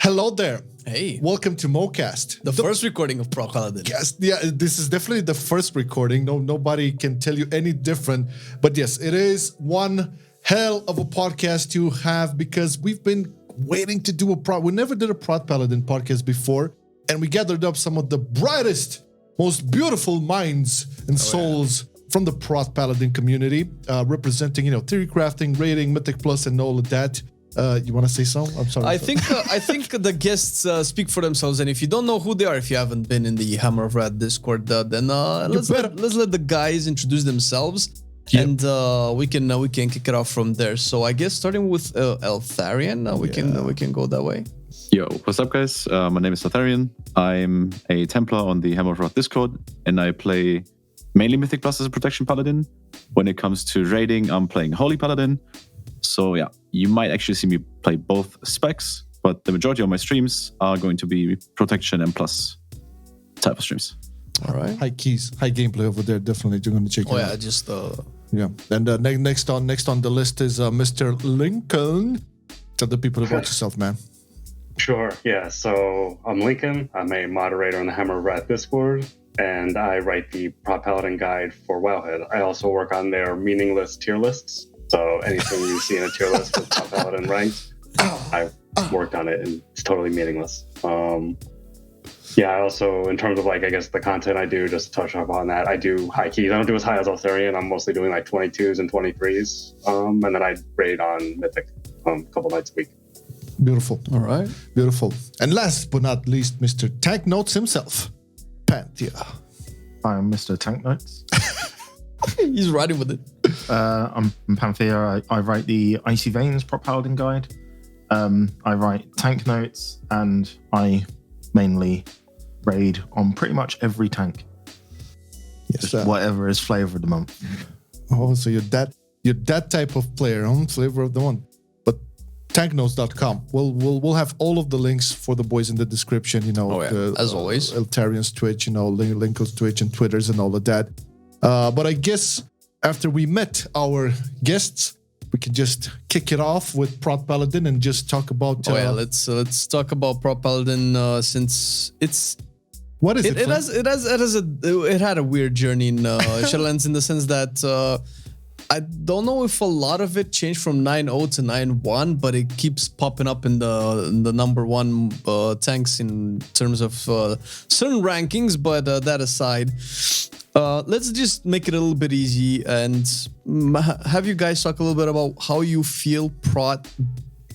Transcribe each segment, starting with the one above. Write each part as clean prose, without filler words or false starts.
Hello there. Hey. Welcome to Mocast. The first recording of Prot Paladin. Yes, yeah, this is definitely the first recording. Nobody can tell you any different. But yes, it is one hell of a podcast to have because we've been waiting to do a Prot. We never did a Prot Paladin podcast before, and we gathered up some of the brightest, most beautiful minds and souls from the Prot Paladin community, representing, theory crafting, rating, Mythic Plus, and all of that. You want to say so? I'm sorry. I think the guests speak for themselves, and if you don't know who they are, if you haven't been in the Hammer of Rat Discord, then let's let the guys introduce themselves, and we can kick it off from there. So I guess starting with Eltharien, we can go that way. Yo, what's up, guys? My name is Eltharien. I'm a Templar on the Hammer of Rat Discord, and I play mainly Mythic Plus as a Protection Paladin. When it comes to raiding, I'm playing Holy Paladin. So yeah, you might actually see me play both specs, but the majority of my streams are going to be Protection and Plus type of streams. All right. High keys, high gameplay over there. Definitely, you're going to check it out. Yeah. And next on the list is Mr. Lincoln. Tell the people about yourself, man. Sure. Yeah. So I'm Lincoln. I'm a moderator on the Hammer of Rat Discord, and I write the Prot Paladin guide for Wowhead. I also work on their meaningless tier lists. So anything you see in a tier list with Prot Paladin ranked, I worked on it, and it's totally meaningless. I also, in terms of the content I do, just to touch up on that, I do high keys. I don't do as high as Eltharien. I'm mostly doing 22s and 23s, and then I raid on Mythic a couple nights a week. Beautiful. All right. Beautiful. And last but not least, Mr. Tank Notes himself, Panthea. I'm Mr. Tank Notes. He's riding with it. I'm Panthea. I write the Icy Veins Prot Paladin guide. I write tank notes, and I mainly raid on pretty much every tank. Yes, just whatever is flavor of the month. Oh, so you're that type of player, flavor of the month. But tanknotes.com. We'll have all of the links for the boys in the description. As always, Eltharien's Twitch, Lincoln's Twitch and Twitters and all of that. But I guess after we met our guests, we can just kick it off with Prot Paladin and just talk about. Let's talk about Prot Paladin since it's. What is it? It had a weird journey in Shadowlands in the sense that I don't know if a lot of it changed from 9.0 to 9.1, but it keeps popping up in the number one tanks in terms of certain rankings. But that aside. Let's just make it a little bit easy and have you guys talk a little bit about how you feel Prot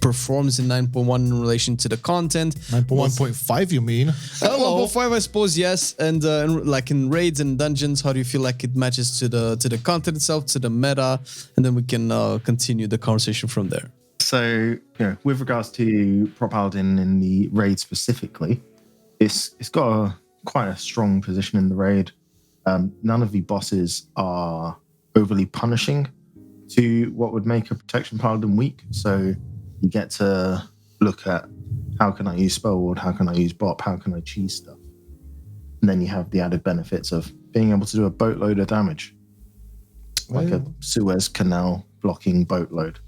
performs in 9.1 in relation to the content. 9.1.5, you mean? 1.5, I suppose, yes. And in raids and dungeons, how do you feel like it matches to the content itself, to the meta? And then we can continue the conversation from there. So, with regards to Prot Paladin in the raid specifically, it's got quite a strong position in the raid. None of the bosses are overly punishing to what would make a Protection Paladin weak. So you get to look at how can I use Spell Ward, how can I use Bop, how can I cheese stuff. And then you have the added benefits of being able to do a boatload of damage. Like a Suez Canal blocking boatload.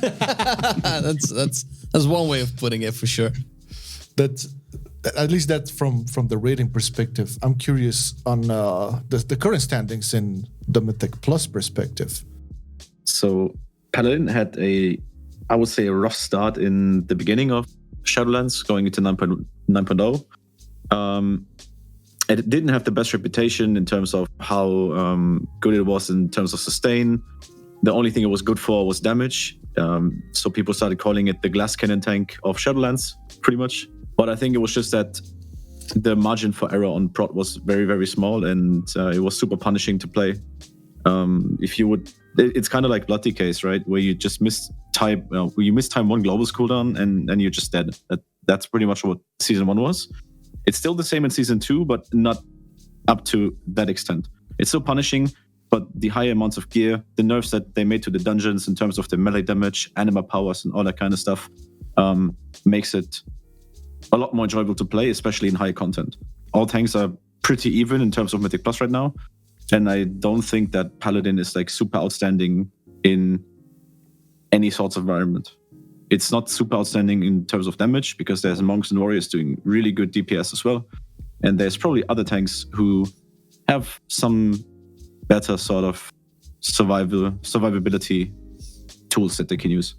That's one way of putting it for sure. At least that's from the rating perspective. I'm curious on the current standings in the Mythic Plus perspective. So Paladin had a rough start in the beginning of Shadowlands, going into 9.0. It didn't have the best reputation in terms of how good it was in terms of sustain. The only thing it was good for was damage. So people started calling it the glass cannon tank of Shadowlands, pretty much. But I think it was just that the margin for error on Prot was very, very small, and it was super punishing to play. It's kind of like Bloody Case, right? Where you just miss time one Global's cooldown, and you're just dead. That's pretty much what Season 1 was. It's still the same in Season 2, but not up to that extent. It's still punishing, but the higher amounts of gear, the nerfs that they made to the dungeons in terms of the melee damage, anima powers, and all that kind of stuff, makes it a lot more enjoyable to play, especially in high content. All tanks are pretty even in terms of Mythic Plus right now, and I don't think that Paladin is super outstanding in any sorts of environment. It's not super outstanding in terms of damage because there's monks and warriors doing really good DPS as well. And there's probably other tanks who have some better sort of survivability tools that they can use.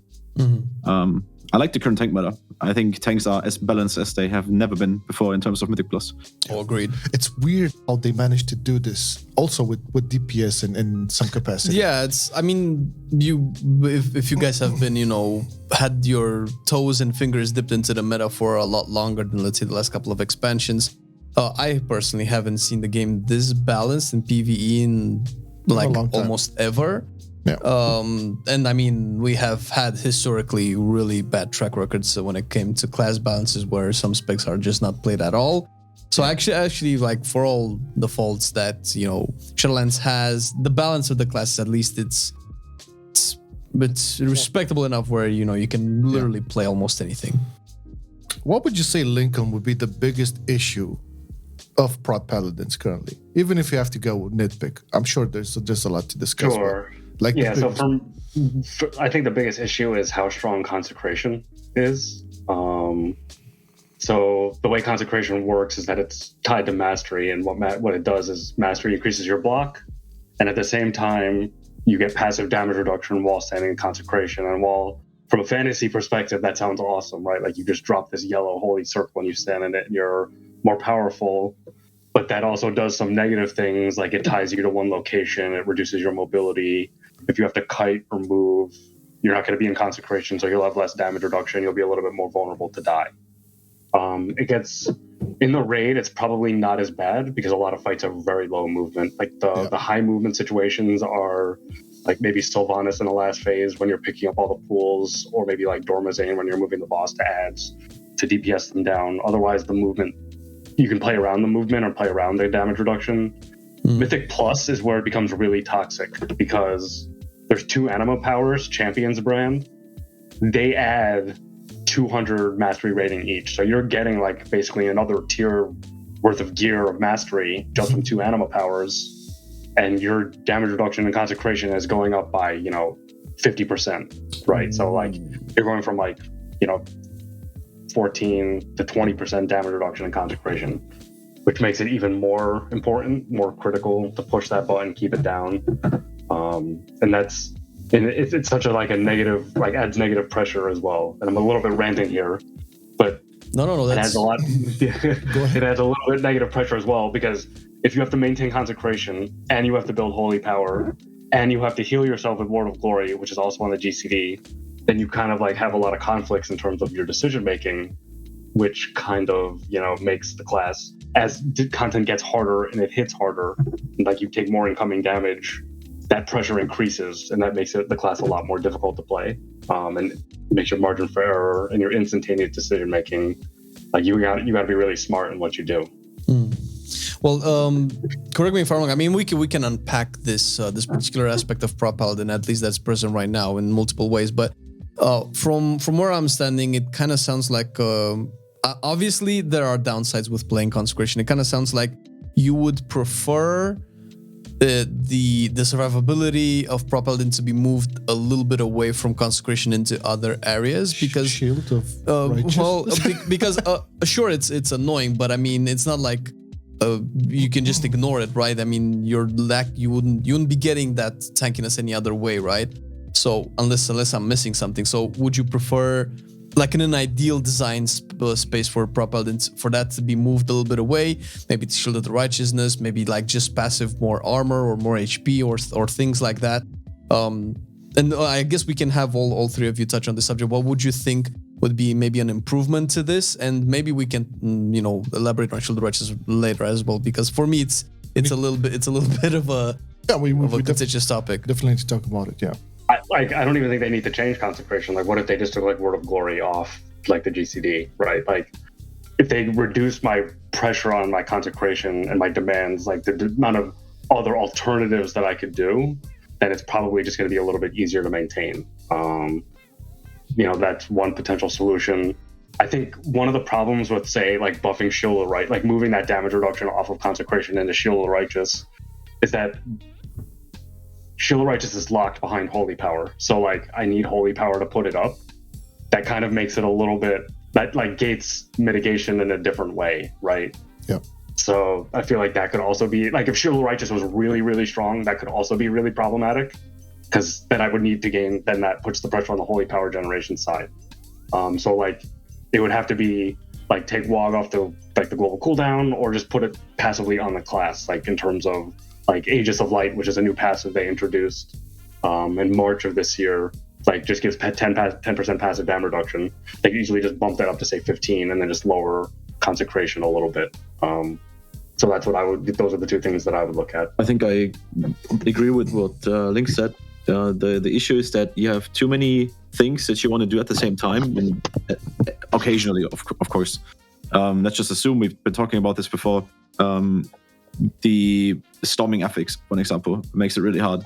I like the current tank meta. I think tanks are as balanced as they have never been before in terms of Mythic Plus. Oh, agreed. It's weird how they managed to do this also with DPS in some capacity. Yeah, I mean, if you guys have been, had your toes and fingers dipped into the meta for a lot longer than, let's say, the last couple of expansions, I personally haven't seen the game this balanced in PvE in like almost ever. Yeah. And I mean, we have had historically really bad track records when it came to class balances where some specs are just not played at all. So actually, like for all the faults that, Shadowlands has, the balance of the classes, at least it's respectable enough where, you can literally play almost anything. What would you say, Lincoln, would be the biggest issue of Prot Paladins currently? Even if you have to go nitpick, I'm sure there's a lot to discuss. Sure. Like so I think the biggest issue is how strong Consecration is. So the way Consecration works is that it's tied to Mastery, and what it does is Mastery increases your block, and at the same time you get passive damage reduction while standing in Consecration. And while from a fantasy perspective that sounds awesome, right? Like you just drop this yellow holy circle and you stand in it and you're more powerful. But that also does some negative things, like it ties you to one location, it reduces your mobility. If you have to kite or move, you're not going to be in Consecration, so you'll have less damage reduction. You'll be a little bit more vulnerable to die. It gets in the raid. It's probably not as bad because a lot of fights have very low movement. Like the high movement situations are like maybe Sylvanas in the last phase when you're picking up all the pools, or maybe like Dormazane when you're moving the boss to ads to DPS them down. Otherwise, the movement, you can play around the movement or play around the damage reduction. Mythic Plus is where it becomes really toxic because there's 2 anima powers, Champions brand. They add 200 mastery rating each. So you're getting like basically another tier worth of gear of mastery just from 2 anima powers. And your damage reduction and Consecration is going up by, 50%, right? So like you're going from 14 to 20% damage reduction in Consecration, which makes it even more important, more critical to push that button, keep it down. And it's such a negative, adds negative pressure as well. And I'm a little bit ranting here, but no, it adds a lot. It adds a little bit negative pressure as well, because if you have to maintain Consecration and you have to build Holy Power and you have to heal yourself with Lord of Glory, which is also on the GCD, then you kind of have a lot of conflicts in terms of your decision making, which kind of, makes the class, as content gets harder and it hits harder, like you take more incoming damage, that pressure increases, and that makes the class a lot more difficult to play, and makes your margin for error and your instantaneous decision making. Like you got to be really smart in what you do. Well, correct me if I'm wrong. I mean, we can unpack this particular aspect of Prot Paladin, at least that's present right now, in multiple ways. But from where I'm standing, it kind of sounds like obviously there are downsides with playing Consecration. It kind of sounds like you would prefer the survivability of Prot Paladin to be moved a little bit away from Consecration into other areas, because Shield of Righteousness. because sure, it's annoying, but I mean, it's not like you can just ignore it, right? I mean, you wouldn't be getting that tankiness any other way, right? So unless I'm missing something. So would you prefer, like in an ideal design space for Prot Paladin, for that to be moved a little bit away? Maybe it's Shield of the Righteousness, maybe like just passive more armor or more HP or things like that. And I guess we can have all 3 of you touch on the subject. What would you think would be maybe an improvement to this? And maybe we can elaborate on Shield of the Righteousness later as well, because for me it's a little bit of a contentious topic. Definitely need to talk about it. Yeah. I don't even think they need to change Consecration. Like, what if they just took Word of Glory off the GCD, right? Like, if they reduce my pressure on my Consecration and my demands, like the amount of other alternatives that I could do, then it's probably just going to be a little bit easier to maintain. That's one potential solution. I think one of the problems with, say, like buffing Shield of the Right, like moving that damage reduction off of Consecration into Shield of the Righteous, is that Shield of Righteous is locked behind Holy Power. So like I need Holy Power to put it up. that kind of makes it a little bit, that like gates mitigation in a different way, right? Yeah. So I feel like that could also be, like if Shield of the Righteous was really, really strong, that could also be really problematic, because then I would need to gain, then that puts the pressure on the holy power generation side. So like it would have to be like take WoG off the global cooldown, or just put it passively on the class, like in terms of like Aegis of Light, which is a new passive they introduced in March of this year, like just gives 10% passive damage reduction. They could easily just bump that up to say 15 and then just lower Consecration a little bit. So that's what those are the two things that I would look at. I think I agree with what Link said. The issue is that you have too many things that you want to do at the same time, and occasionally, of course. Let's just assume we've been talking about this before. The storming affix, for example, makes it really hard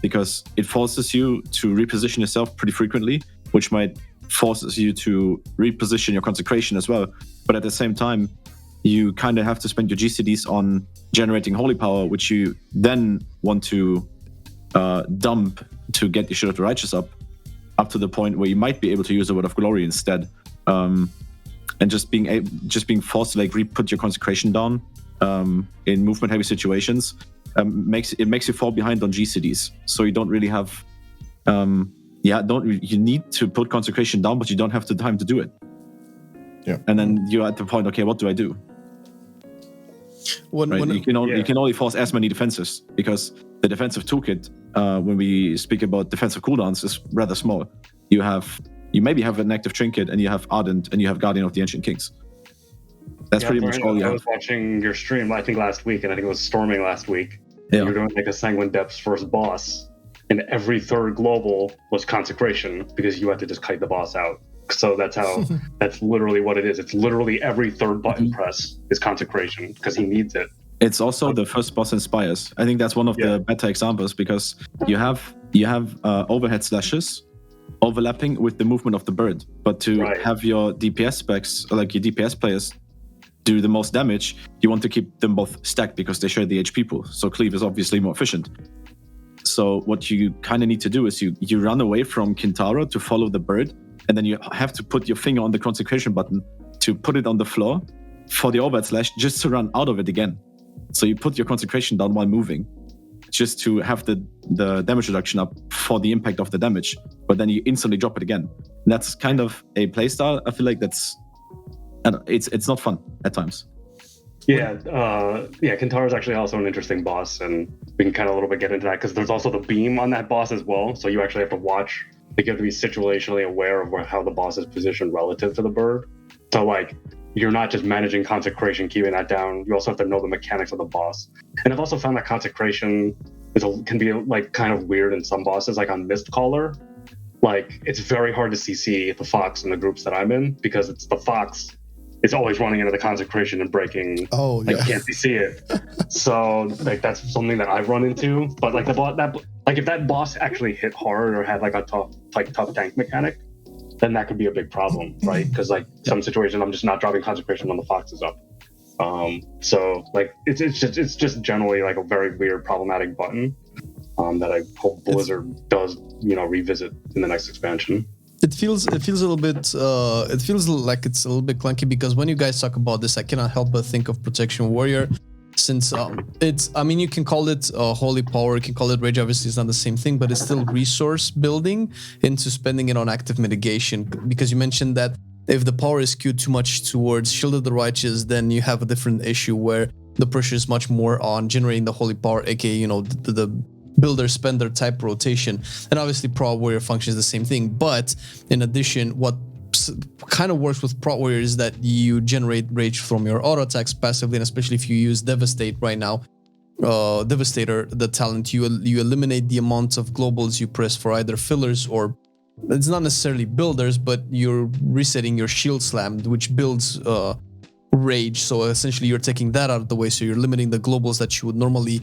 because it forces you to reposition yourself pretty frequently, which might forces you to reposition your Consecration as well. But at the same time, you kind of have to spend your GCDs on generating holy power, which you then want to dump to get your Shield of the Righteous up to the point where you might be able to use a Word of Glory instead. And just being forced to like re-put your Consecration down in movement heavy situations makes you fall behind on GCDs. So you don't really have you need to put Consecration down, but you don't have the time to do it. Yeah. And then you're at the point, okay, what do I do? You can only force as many defenses, because the defensive toolkit, when we speak about defensive cooldowns, is rather small. You maybe have an active trinket, and you have Ardent, and you have Guardian of the Ancient Kings. That's pretty much all you have. I was watching your stream, I think last week, and I think it was Storming last week. Yeah. You were doing like a Sanguine Depths first boss, and every third global was Consecration, because you had to just kite the boss out. So that's literally what it is. It's literally every third button press is Consecration, because he needs it. It's also the first boss in Spires. I think that's one of the better examples, because you have overhead slashes overlapping with the movement of the bird. But to have your DPS specs, like your DPS players, do the most damage, you want to keep them both stacked because they share the HP pool. So cleave is obviously more efficient. So what you kind of need to do is you run away from Kintara to follow the bird, and then you have to put your finger on the Consecration button to put it on the floor for the overhead slash, just to run out of it again. So you put your Consecration down while moving, just to have the damage reduction up for the impact of the damage, but then you instantly drop it again. And that's kind of a playstyle. I feel like it's not fun at times. Kintara is actually also an interesting boss, and we can kind of a little bit get into that, because there's also the beam on that boss as well. So you actually have to watch. Like, you have to be situationally aware of how the boss is positioned relative to the bird. So like, you're not just managing Consecration, keeping that down. You also have to know the mechanics of the boss. And I've also found that Consecration can be like kind of weird in some bosses, like on Mistcaller. Like, it's very hard to CC the Fox in the groups that I'm in, because it's the Fox. It's always running into the Consecration and breaking. Oh, yeah. Like, you can't CC it. So like, that's something that I've run into. But like if that boss actually hit hard or had like a tough tank mechanic, then that could be a big problem, right? Because like some situations, I'm just not dropping Consecration when the Fox is up. So like it's just generally like a very weird, problematic button that I hope Blizzard does revisit in the next expansion. It feels a little bit. It feels like it's a little bit clunky, because when you guys talk about this, I cannot help but think of Protection Warrior, since it's. I mean, you can call it holy power, you can call it rage. Obviously, it's not the same thing, but it's still resource building into spending it on active mitigation. Because you mentioned that if the power is skewed too much towards Shield of the Righteous, then you have a different issue where the pressure is much more on generating the holy power, aka the builder spender type rotation. And obviously Prot Warrior functions the same thing, but in addition, what kind of works with Prot Warrior is that you generate rage from your auto attacks passively, and especially if you use Devastate right now, Devastator, the talent, you eliminate the amount of globals you press for either fillers, or it's not necessarily builders, but you're resetting your shield slam, which builds rage. So essentially you're taking that out of the way, so you're limiting the globals that you would normally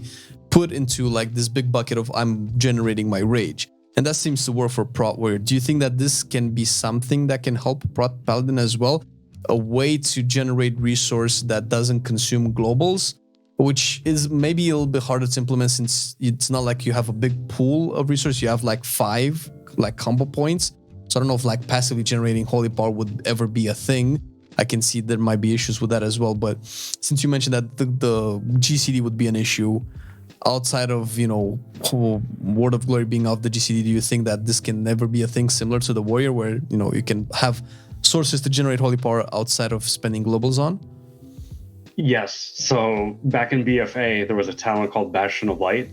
put into like this big bucket of I'm generating my rage. And that seems to work for Prot Warrior. Do you think that this can be something that can help Prot Paladin as well? A way to generate resource that doesn't consume globals, which is maybe a little bit harder to implement, since it's not like you have a big pool of resource. You have like 5 like combo points. So I don't know if like passively generating holy power would ever be a thing. I can see there might be issues with that as well. But since you mentioned that the GCD would be an issue outside of, Word of Glory being off the GCD, do you think that this can never be a thing similar to the Warrior where, you can have sources to generate holy power outside of spending globals on? Yes. So back in BFA, there was a talent called Bastion of Light,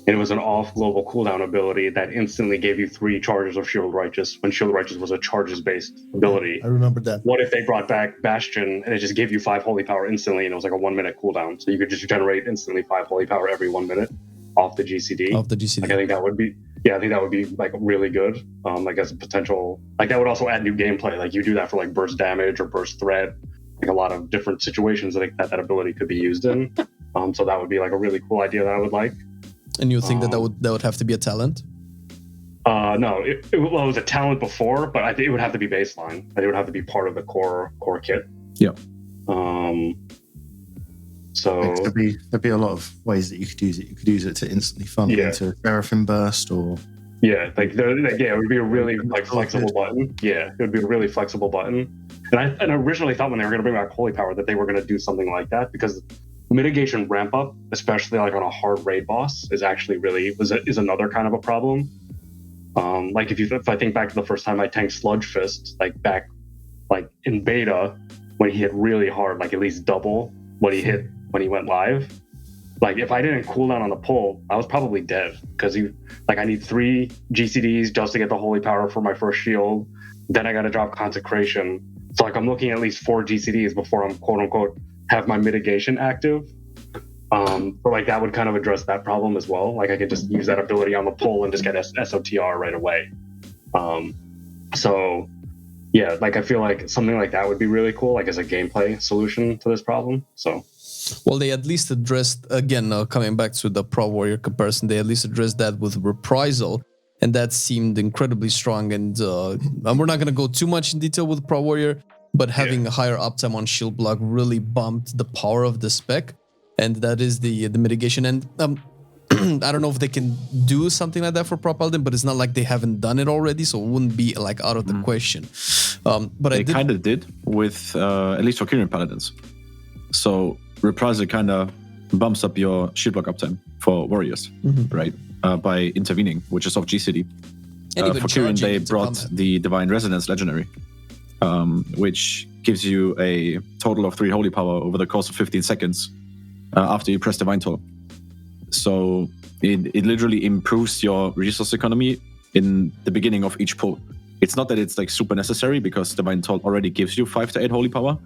and it was an off-global cooldown ability that instantly gave you 3 charges of Shield Righteous when Shield Righteous was a charges-based ability. I remember that. What if they brought back Bastion and it just gave you 5 holy power instantly, and it was like a 1-minute cooldown, so you could just generate instantly 5 holy power every 1 minute off the GCD? Off the GCD. Like, I think that would be like really good. Like as a potential, like that would also add new gameplay. Like you do that for like burst damage or burst threat, like a lot of different situations that ability could be used in. So that would be like a really cool idea that I would like. And you think that would have to be a talent? No, it was a talent before, but I think it would have to be baseline. It would have to be part of the core kit. Yeah. So there'd be a lot of ways that you could use it. You could use it to instantly funnel into Seraphim Burst or it would be a really like flexible button. Yeah, it would be a really flexible button. And I originally thought when they were going to bring back Holy Power that they were going to do something like that, because mitigation ramp up, especially like on a hard raid boss, is actually is another kind of a problem. Like if I think back to the first time I tanked Sludge Fist, like in beta, when he hit really hard, like at least double what he hit when he went live. Like if I didn't cool down on the pull, I was probably dead, because I need 3 GCDs just to get the Holy Power for my first shield. Then I got to drop Consecration. So like I'm looking at least 4 GCDs before I'm quote unquote have my mitigation active. But like that would kind of address that problem as well. Like I could just use that ability on the pull and just get SOTR right away. So yeah, like I feel like something like that would be really cool, like as a gameplay solution to this problem. So. Well, they at least addressed, again, coming back to the Pro Warrior comparison, they at least addressed that with Reprisal, and that seemed incredibly strong. And we're not going to go too much in detail with Pro Warrior, but having a higher uptime on shield block really bumped the power of the spec, and that is the mitigation. And I don't know if they can do something like that for Pro Paladin, but it's not like they haven't done it already, so it wouldn't be like out of the question. But they kind of did with at least for Kyrian Paladins. So Reprisal kind of bumps up your shield block uptime for warriors, right? By intervening, which is off GCD. For Kyrian, they brought the Divine Resonance Legendary, which gives you a total of 3 holy power over the course of 15 seconds after you press Divine Toll. So it literally improves your resource economy in the beginning of each pull. It's not that it's like super necessary, because Divine Toll already gives you 5 to 8 holy power,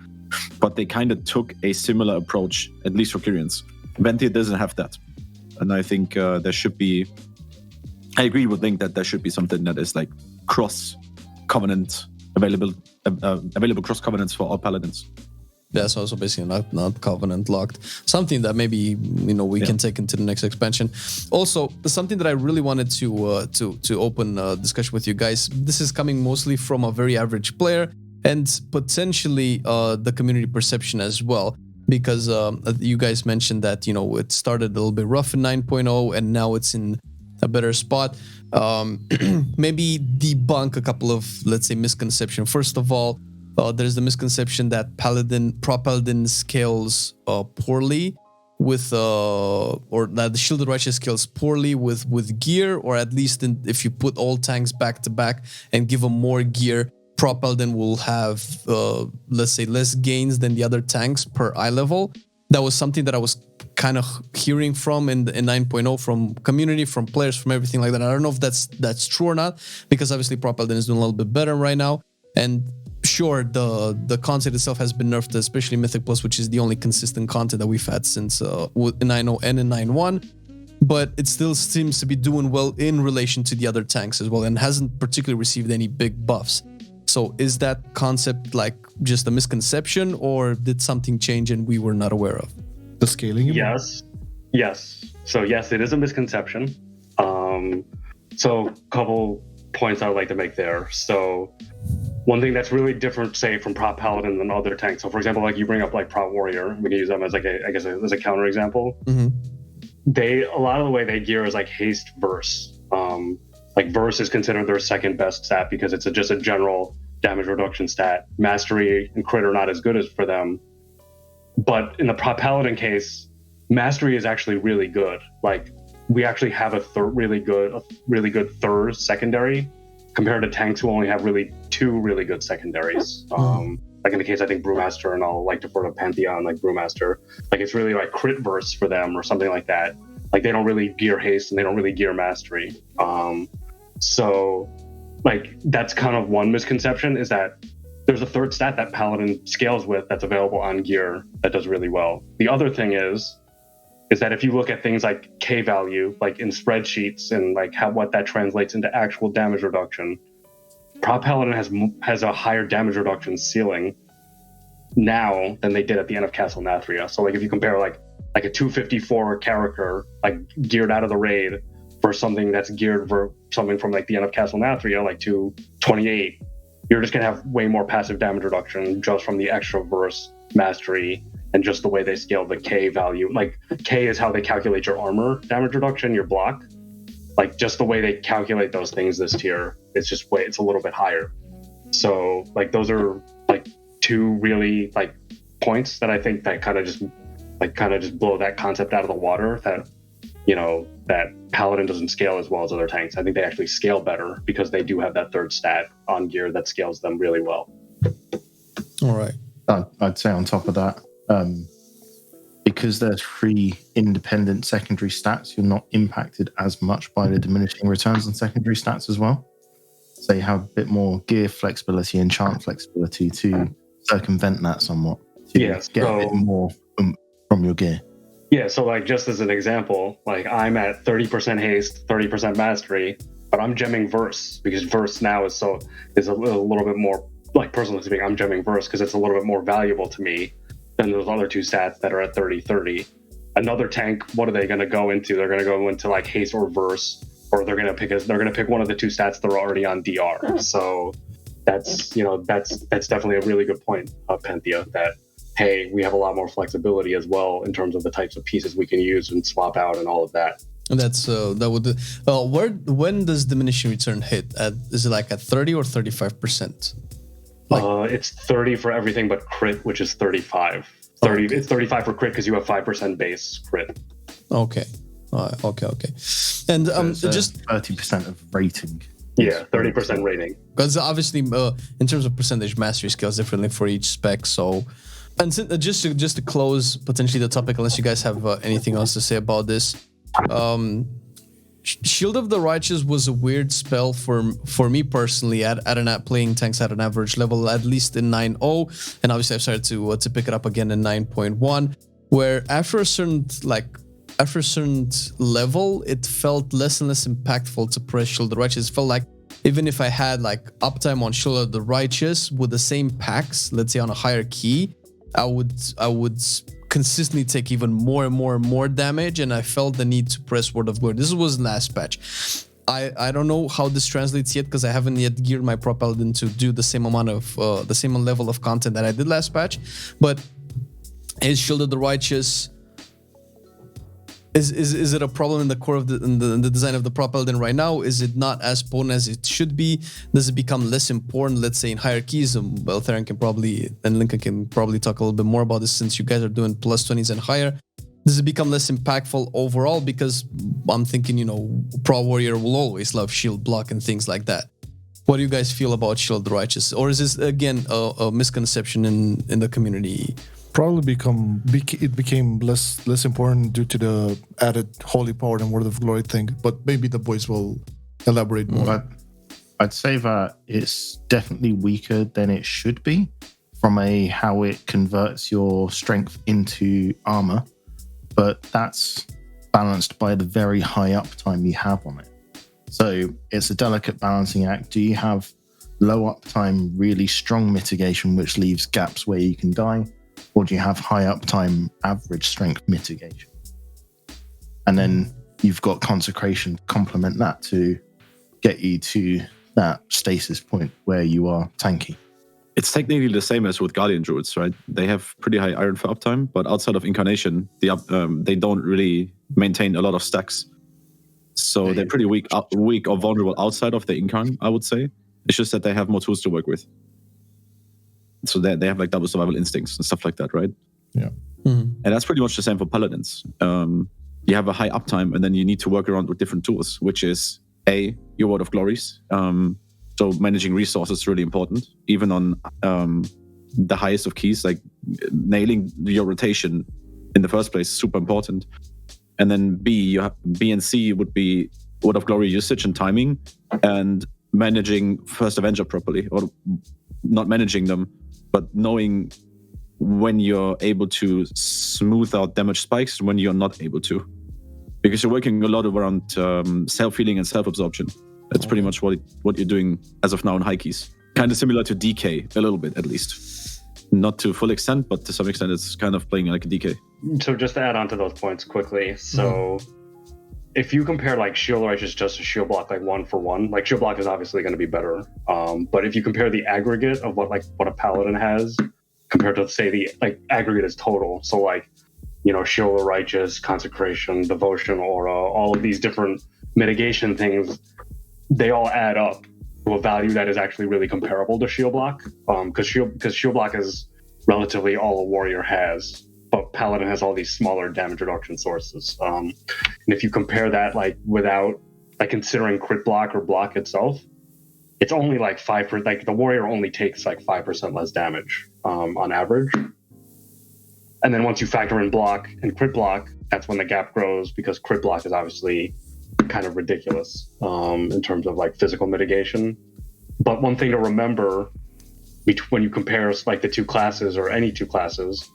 but they kind of took a similar approach, at least for Kyrians. Panthea doesn't have that. And I think there should be... I agree with Link that there should be something that is like cross-covenant, available cross-covenants for all paladins. Yeah, so basically not covenant locked. Something that maybe we can take into the next expansion. Also, something that I really wanted to open a discussion with you guys. This is coming mostly from a very average player, and potentially the community perception as well, because you guys mentioned that it started a little bit rough in 9.0 and now it's in a better spot. Maybe debunk a couple of, let's say, misconceptions. First of all, there's the misconception that Pro Paladin scales poorly with or that the Shielded Righteous scales poorly with gear, or at least if you put all tanks back to back and give them more gear, Pro Paladin will have, let's say, less gains than the other tanks per eye level. That was something that I was kind of hearing from in 9.0, from community, from players, from everything like that. I don't know if that's true or not, because obviously Pro Paladin is doing a little bit better right now. And sure, the content itself has been nerfed, especially Mythic Plus, which is the only consistent content that we've had since in 9.0 and in 9.1. But it still seems to be doing well in relation to the other tanks as well, and hasn't particularly received any big buffs. So is that concept like just a misconception, or did something change and we were not aware of? The scaling? Yes. So yes, it is a misconception. So a couple points I would like to make there. So one thing that's really different, say, from Prot Paladin than other tanks. So for example, like you bring up like Prot Warrior, we can use them as like as a counter example. A lot of the way they gear is like haste burst. Like Verse is considered their second best stat because it's just a general damage reduction stat. Mastery and Crit are not as good as for them. But in the Prot Paladin case, Mastery is actually really good. Like we actually have a really good third secondary compared to tanks who only have really two really good secondaries. Like in the case, I think Brewmaster, and I'll like defer to Panthea on like Brewmaster. Like it's really like Crit Verse for them or something like that. Like they don't really gear haste and they don't really gear mastery. So like that's kind of one misconception, is that there's a third stat that Paladin scales with that's available on gear that does really well. The other thing is that if you look at things like K value, like in spreadsheets and like what that translates into actual damage reduction, Prot Paladin has a higher damage reduction ceiling now than they did at the end of Castle Nathria. So like if you compare like a 254 character like geared out of the raid for something that's geared for something from like the end of Castle Nathria, like 228, you're just gonna have way more passive damage reduction just from the extra verse mastery and just the way they scale the K value. Like K is how they calculate your armor damage reduction, your block. Like just the way they calculate those things this tier, it's a little bit higher. So like those are like two really like points that I think that kind of just blow that concept out of the water, that that Paladin doesn't scale as well as other tanks. I think they actually scale better because they do have that third stat on gear that scales them really well. All right. I'd say on top of that, because there's 3 independent secondary stats, you're not impacted as much by the diminishing returns on secondary stats as well. So you have a bit more gear flexibility and chant flexibility to circumvent that somewhat. To get a bit more from your gear. Yeah, so like just as an example, like I'm at 30% haste, 30% mastery, but I'm gemming Verse because Verse now is a little bit more, like personally speaking, I'm gemming Verse because it's a little bit more valuable to me than those other two stats that are at 30-30. Another tank, what are they going to go into? They're going to go into like haste or Verse, or they're going to pick one of the two stats that are already on DR. So that's definitely a really good point, Panthea, that hey, we have a lot more flexibility as well in terms of the types of pieces we can use and swap out and all of that. And that's when does diminishing return hit? Is it like at 30 or 35%? It's 30 for everything but crit, which is 35. It's 35 for crit because you have 5% base crit. Okay. Okay. And just 30% of rating. Yeah, 30% rating. Because obviously, in terms of percentage, mastery scales differently for each spec. So, and just to close potentially the topic, unless you guys have anything else to say about this, Shield of the Righteous was a weird spell for me personally playing tanks at an average level, at least in 9.0, and obviously I've started to pick it up again in 9.1, where after a certain level, it felt less and less impactful to press Shield of the Righteous. It felt like even if I had like uptime on Shield of the Righteous with the same packs, let's say on a higher key, I would consistently take even more and more damage, and I felt the need to press Word of Glory. This was last patch. I don't know how this translates yet because I haven't yet geared my Prot Paladin to do the same amount of the same level of content that I did last patch. But is Shield of the Righteous, is it a problem in the core of the design of the Prot Paladin right now? Is it not as potent as it should be? Does it become less important, let's say, in higher keys? Eltharien can probably, and Lincoln can probably talk a little bit more about this since you guys are doing plus 20s and higher. Does it become less impactful overall? Because I'm thinking, Pro Warrior will always love shield block and things like that. What do you guys feel about Shield of the Righteous? Or is this, again, a misconception in the community? Probably it became less important due to the added holy power and Word of Glory thing, but maybe the boys will elaborate more. I'd say that it's definitely weaker than it should be from how it converts your strength into armor, but that's balanced by the very high uptime you have on it. So it's a delicate balancing act. Do you have low uptime, really strong mitigation, which leaves gaps where you can die? Or do you have high uptime, average strength mitigation? And then you've got Consecration to complement that to get you to that stasis point where you are tanky. It's technically the same as with Guardian Druids, right? They have pretty high iron for uptime, but outside of Incarnation, they don't really maintain a lot of stacks. So they're pretty weak or vulnerable outside of the incarn, I would say. It's just that they have more tools to work with. So they have like double survival instincts and stuff like that, right? Yeah. And that's pretty much the same for paladins. You have a high uptime, and then you need to work around with different tools, which is your Word of Glories. So managing resources is really important, even on the highest of keys, like nailing your rotation in the first place is super important. And then B and C would be Word of Glory usage and timing, and managing First Avenger properly, or not managing them, but knowing when you're able to smooth out damage spikes and when you're not able to. Because you're working a lot around self-healing and self-absorption. That's pretty much what you're doing as of now in high keys. Kind of similar to DK, a little bit at least. Not to full extent, but to some extent it's kind of playing like a DK. So just to add on to those points quickly, so if you compare like Shield Righteous just to Shield Block like 1-for-1, like Shield Block is obviously going to be better. But if you compare the aggregate of what a Paladin has compared to say the like aggregate is total, so like, you know, Shield Righteous, Consecration, Devotion, Aura, all of these different mitigation things, they all add up to a value that is actually really comparable to Shield Block. Because Shield Block is relatively all a warrior has, but Paladin has all these smaller damage reduction sources. And if you compare that like without like considering crit block or block itself, it's only like 5%. Like the warrior only takes like 5% less damage on average. And then once you factor in block and crit block, that's when the gap grows, because crit block is obviously kind of ridiculous in terms of like physical mitigation. But one thing to remember when you compare like the two classes or any two classes,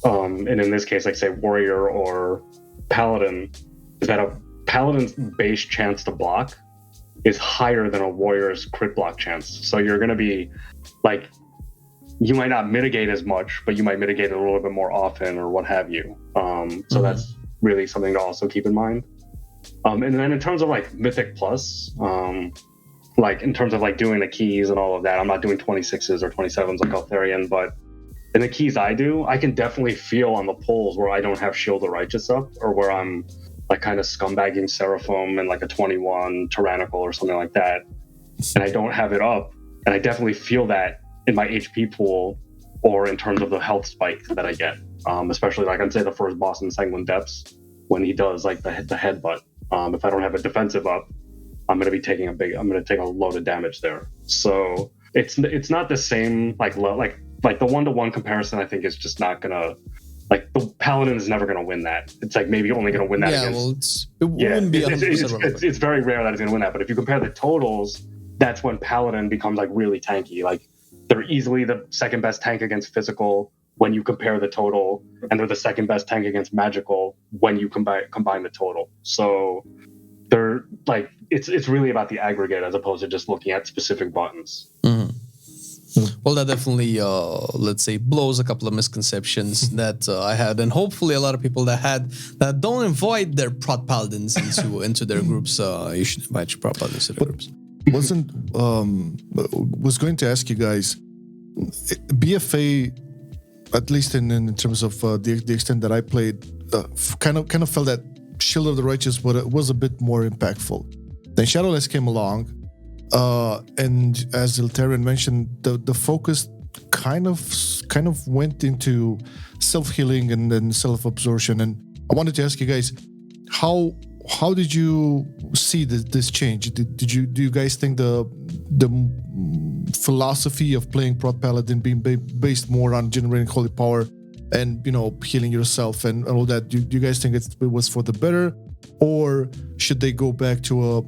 and in this case, like say warrior or paladin, is that a paladin's base chance to block is higher than a warrior's crit block chance. So you're going to be like, you might not mitigate as much, but you might mitigate a little bit more often or what have you. So that's really something to also keep in mind. And then in terms of like Mythic Plus, like in terms of like doing the keys and all of that, I'm not doing 26s or 27s like Eltharien, but in the keys I do, I can definitely feel on the pulls where I don't have Shield of Righteous up, or where I'm like kind of scumbagging Seraphim and like a 21 Tyrannical or something like that, and I don't have it up, and I definitely feel that in my HP pool or in terms of the health spike that I get, especially like I'd say the first boss in Sanguine Depths when he does like the headbutt. If I don't have a defensive up, I'm going to be taking I'm going to take a load of damage there. So it's not the same like the 1-to-1 comparison. I think is just not going to, like, the Paladin is never going to win that. It's like maybe only going to win that against. Well, it wouldn't be 100% it's very rare that it's going to win that. But if you compare the totals, that's when Paladin becomes like really tanky. Like they're easily the second best tank against physical when you compare the total, and they're the second best tank against magical when you combine the total. So they're like, it's really about the aggregate as opposed to just looking at specific buttons. Well, that definitely, let's say, blows a couple of misconceptions that I had, and hopefully a lot of people that don't invite their Prot Paladins into their groups. You should invite your Prot Paladins to their groups. Was going to ask you guys, BFA, at least in terms of the extent that I played, kind of felt that Shield of the Righteous was a bit more impactful. Then Shadowless came along, and as Eltharien mentioned, the focus kind of went into self-healing and then self-absorption. And I wanted to ask you guys, how did you see this change? Do you guys think the philosophy of playing Prot Paladin being based more on generating holy power and, you know, healing yourself and all that, do you guys think it was for the better, or should they go back to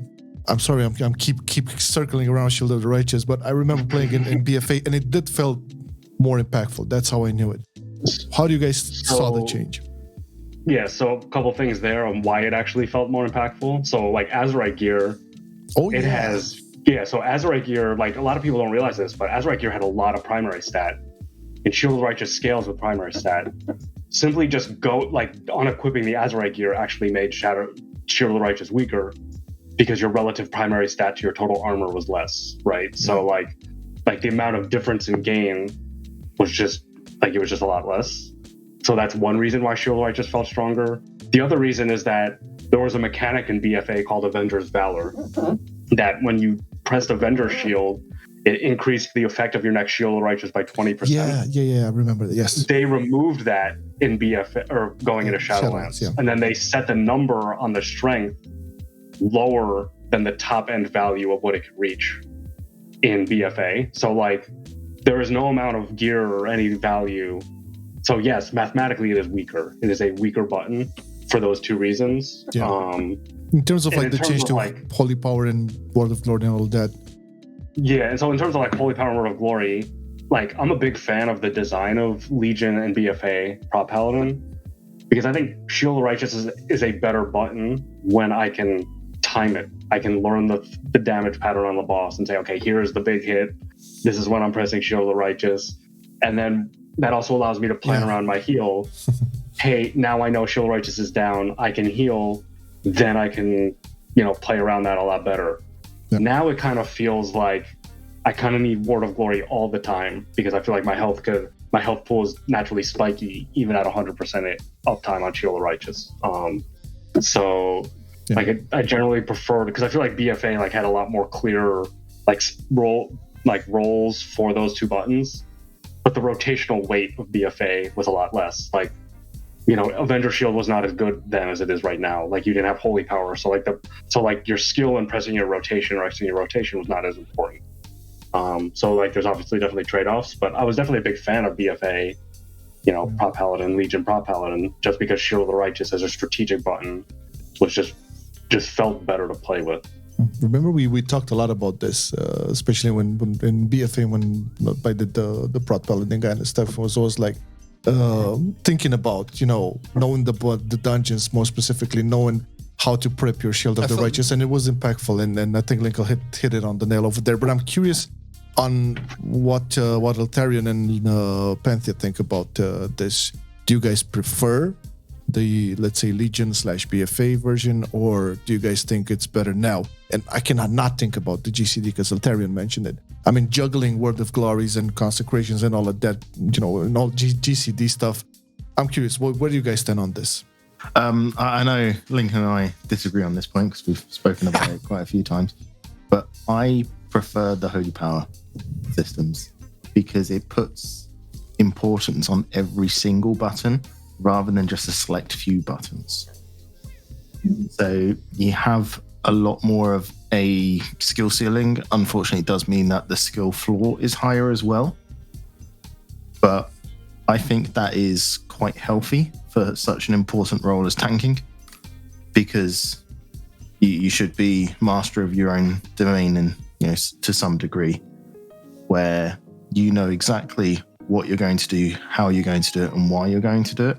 I'm sorry, I'm keep circling around Shield of the Righteous, but I remember playing in BFA and it did felt more impactful. That's how I knew it. How do you guys saw the change? Yeah, so a couple things there on why it actually felt more impactful. So like Azurite gear, so Azurite gear, like a lot of people don't realize this, but Azurite gear had a lot of primary stat, and Shield of the Righteous scales with primary stat. Simply just unequipping the Azurite gear actually made Shield of the Righteous weaker, because your relative primary stat to your total armor was less, right? So like the amount of difference in gain was just it was just a lot less. So that's one reason why Shield of the Righteous felt stronger. The other reason is that there was a mechanic in BFA called Avenger's Valor that when you pressed Avenger's Shield, it increased the effect of your next Shield of Righteous by 20%. Yeah, I remember that. Yes. They removed that in BFA or going into Shadowlands. Yeah. And then they set the number on the strength lower than the top end value of what it could reach in BFA. So like there is no amount of gear or any value. So yes, mathematically it is weaker. It is a weaker button for those two reasons. Yeah. In terms of like the change to like Holy Power and World of Glory and all that. Yeah, and so in terms of like Holy Power and World of Glory, like I'm a big fan of the design of Legion and BFA Prot Paladin because I think Shield of Righteous is a better button when I can time it. I can learn the damage pattern on the boss and say, okay, here's the big hit. This is when I'm pressing Shield of Righteous. And then that also allows me to plan around my heal. Hey, now I know Shield of Righteous is down. I can heal. Then I can, play around that a lot better. Yeah. Now it kind of feels like I kind of need World of Glory all the time because I feel like my health pool is naturally spiky even at 100% uptime on Shield of Righteous. I generally prefer because I feel like BFA like had a lot more clear roles for those two buttons, but the rotational weight of BFA was a lot less. Like, Avenger Shield was not as good then as it is right now. Like you didn't have Holy Power, so your skill in pressing your rotation or exiting your rotation was not as important. There's obviously definitely trade-offs, but I was definitely a big fan of BFA, Prot Paladin, Legion Prot Paladin, just because Shield of the Righteous as a strategic button was just felt better to play with. Remember we talked a lot about this, especially when in BFA when I did the Prot Paladin guy and stuff. It was always like thinking about knowing the dungeons, more specifically knowing how to prep your Shield of the Righteous, and it was impactful. And I think Linkle hit it on the nail over there. But I'm curious on what Eltharien and Panthea think about this. Do you guys prefer the, let's say, Legion/BFA version, or do you guys think it's better now? And I cannot not think about the GCD because Eltharien mentioned it. I mean, juggling World of Glories and Consecrations and all of that, and all GCD stuff. I'm curious, where do you guys stand on this? I know Lincoln and I disagree on this point because we've spoken about it quite a few times, but I prefer the Holy Power systems because it puts importance on every single button rather than just a select few buttons. So you have a lot more of a skill ceiling. Unfortunately, it does mean that the skill floor is higher as well. But I think that is quite healthy for such an important role as tanking, because you should be master of your own domain, and to some degree, where you know exactly what you're going to do, how you're going to do it, and why you're going to do it.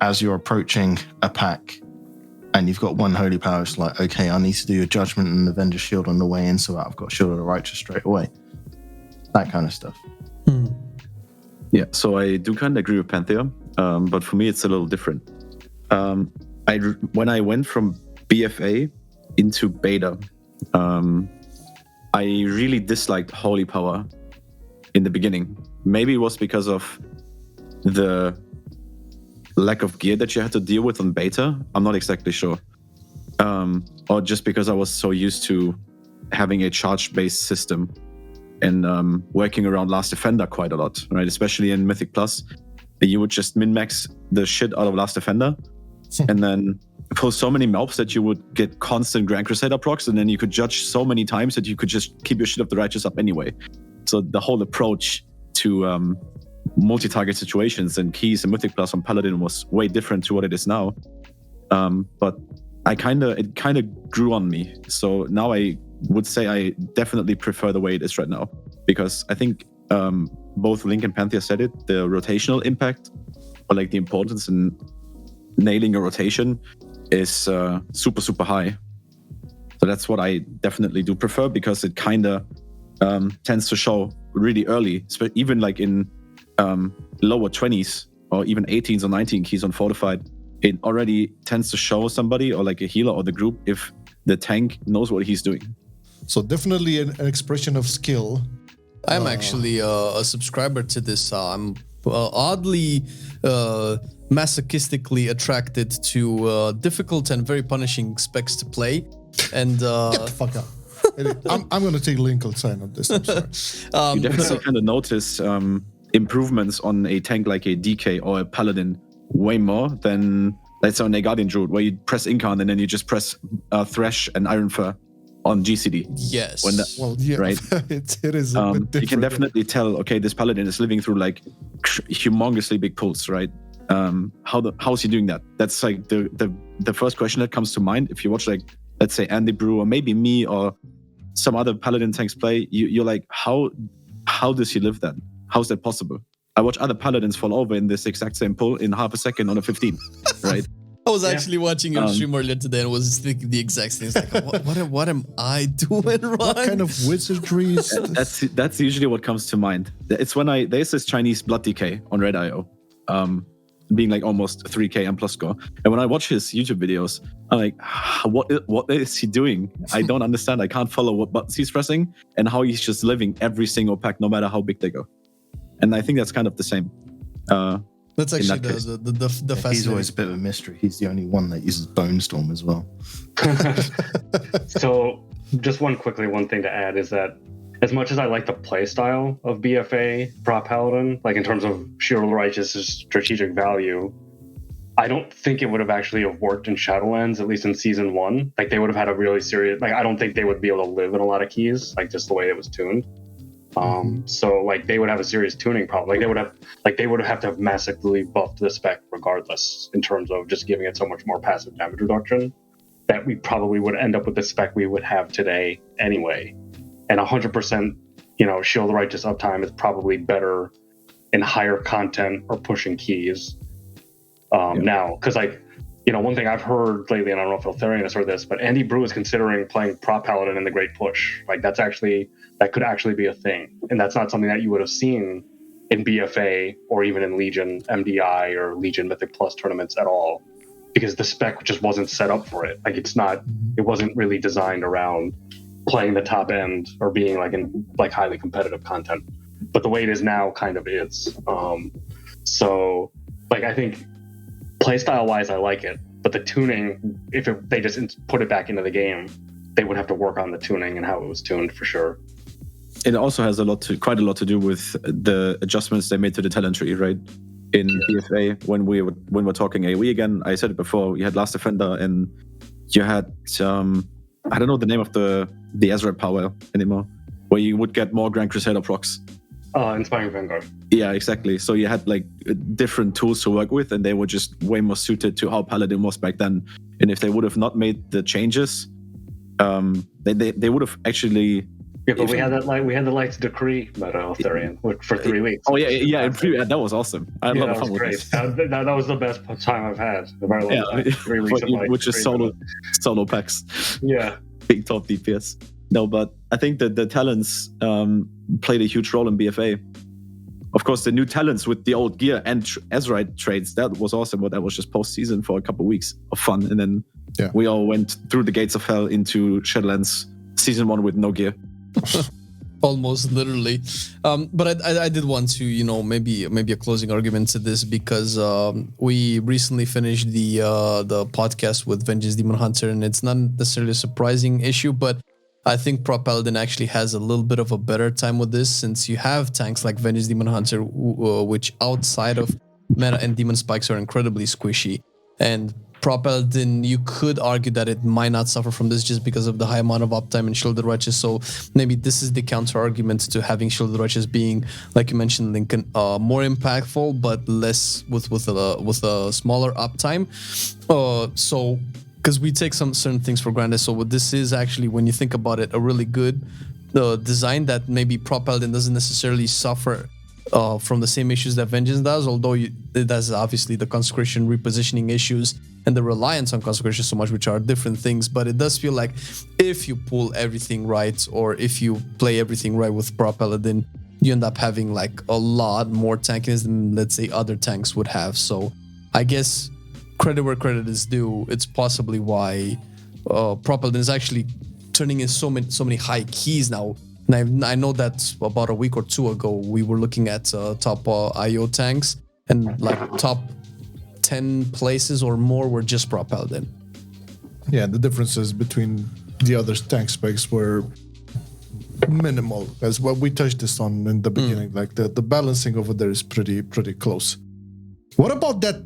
As you're approaching a pack and you've got one Holy Power, it's like, okay, I need to do a Judgment and Avenger Shield on the way in so that I've got Shield of the Righteous straight away. That kind of stuff. Yeah, so I do kind of agree with Panthea, but for me it's a little different. When I went from BFA into beta, I really disliked Holy Power in the beginning. Maybe it was because of the lack of gear that you had to deal with on beta. I'm not exactly sure. Or just because I was so used to having a charge-based system and working around Last Defender quite a lot, right? Especially in Mythic Plus, you would just min-max the shit out of Last Defender and then pull so many mobs that you would get constant Grand Crusader procs, and then you could judge so many times that you could just keep your shit of the Righteous up anyway. So the whole approach to multi-target situations and keys in Mythic Plus on Paladin was way different to what it is now. But it kind of grew on me. So now I would say I definitely prefer the way it is right now, because I think both Link and Panthea said it, the rotational impact, or like the importance in nailing a rotation, is super, super high. So that's what I definitely do prefer, because it kind of tends to show really early, even like in lower 20s or even 18s or 19 keys on Fortified. It already tends to show somebody, or like a healer or the group, if the tank knows what he's doing. So definitely an expression of skill. I'm actually a subscriber to this. I'm oddly masochistically attracted to difficult and very punishing specs to play. And Get the fuck out. I'm going to take Lincoln's side on this. I'm sorry. You definitely kind of notice improvements on a tank like a DK or a Paladin way more than, let's say, on a Guardian Druid, where you press Incarn and then you just press Thresh and Iron Fur on GCD. Yes. Well, yeah, right? it is a bit different. You can definitely tell, okay, this Paladin is living through like humongously big pulls, right? How's he doing that? That's like the first question that comes to mind. If you watch, like, let's say Andy Brew or maybe me or some other Paladin tanks play, you're like, how does he live that? How's that possible? I watch other Paladins fall over in this exact same pull in half a second on a 15, right? I was actually watching your stream earlier today and was thinking the exact same thing. Like, what am I doing wrong? What kind of wizardry is this? That's usually what comes to mind. It's when there's this Chinese Blood DK on Red.io, being like almost 3k and plus score. And when I watch his YouTube videos, I'm like, what is he doing? I don't understand. I can't follow what buttons he's pressing and how he's just living every single pack, no matter how big they go. And I think that's kind of the same. That's actually the fascinating. He's always a bit of a mystery. He's the only one that uses Bone Storm as well. So just one thing to add is that as much as I like the play style of BFA Prot Paladin, like in terms of Shield of the Righteous' strategic value, I don't think it would have actually have worked in Shadowlands, at least in season 1. Like they would have had a really serious, like I don't think they would be able to live in a lot of keys, like just the way it was tuned. So like they would have a serious tuning problem. Like they would have to have massively buffed the spec regardless in terms of just giving it so much more passive damage reduction that we probably would end up with the spec we would have today anyway. And 100%, Shield of the Righteous uptime is probably better in higher content or pushing keys now. Because one thing I've heard lately, and I don't know if Eltharien has heard this, but Andy Brew is considering playing Prot Paladin in the Great Push. Like that could actually be a thing. And that's not something that you would have seen in BFA or even in Legion MDI or Legion Mythic Plus tournaments at all, because the spec just wasn't set up for it. Like it wasn't really designed around playing the top end or being in highly competitive content. But the way it is now kind of is. So I think playstyle wise, I like it, but the tuning, they just put it back into the game, they would have to work on the tuning and how it was tuned for sure. It also has quite a lot to do with the adjustments they made to the talent tree, right? In BFA, when we're talking AoE again, I said it before, you had Last Defender and you had I don't know the name of the Ezra power anymore, where you would get more Grand Crusader procs. Inspiring Vanguard. Yeah, exactly. So you had different tools to work with, and they were just way more suited to how Paladin was back then. And if they would have not made the changes, they would have actually. Yeah, but we had the Light's Decree meta Eltharien for 3 weeks. Oh yeah, that was awesome. I had a lot of fun with it. That was the best time I've had. A very long time. 3 weeks of which is solo packs. Yeah, big top DPS. No, but I think that the talents played a huge role in BFA. Of course, the new talents with the old gear and Ezrite trades, that was awesome, but that was just post-season for a couple of weeks of fun. And then we all went through the gates of hell into Shadowlands Season 1 with no gear. Almost literally. But I did want to, maybe a closing argument to this, because we recently finished the podcast with Vengeance Demon Hunter, and it's not necessarily a surprising issue, but I think Prot Paladin actually has a little bit of a better time with this, since you have tanks like Vengeance Demon Hunter, which outside of meta and demon spikes are incredibly squishy. And Prot Paladin, you could argue that it might not suffer from this just because of the high amount of uptime in Shield of the Righteous. So maybe this is the counter argument to having Shield of the Righteous being, like you mentioned, Lincoln, more impactful but less with a smaller uptime. So because we take some certain things for granted. So what this is actually, when you think about it, a really good design that maybe Prot Paladin doesn't necessarily suffer from the same issues that Vengeance does, although it does obviously the Consecration repositioning issues and the reliance on Consecration so much, which are different things. But it does feel like if you pull everything right, or if you play everything right with Prot Paladin, you end up having a lot more tankiness than, let's say, other tanks would have. So I guess credit where credit is due. It's possibly why Prot Paladin is actually turning in so many high keys now. And I know that about a week or two ago, we were looking at top IO tanks, and like top 10 places or more were just Prot Paladin. Yeah, the differences between the other tank specs were minimal, as what we touched this on in the beginning. Like the balancing over there is pretty close. What about that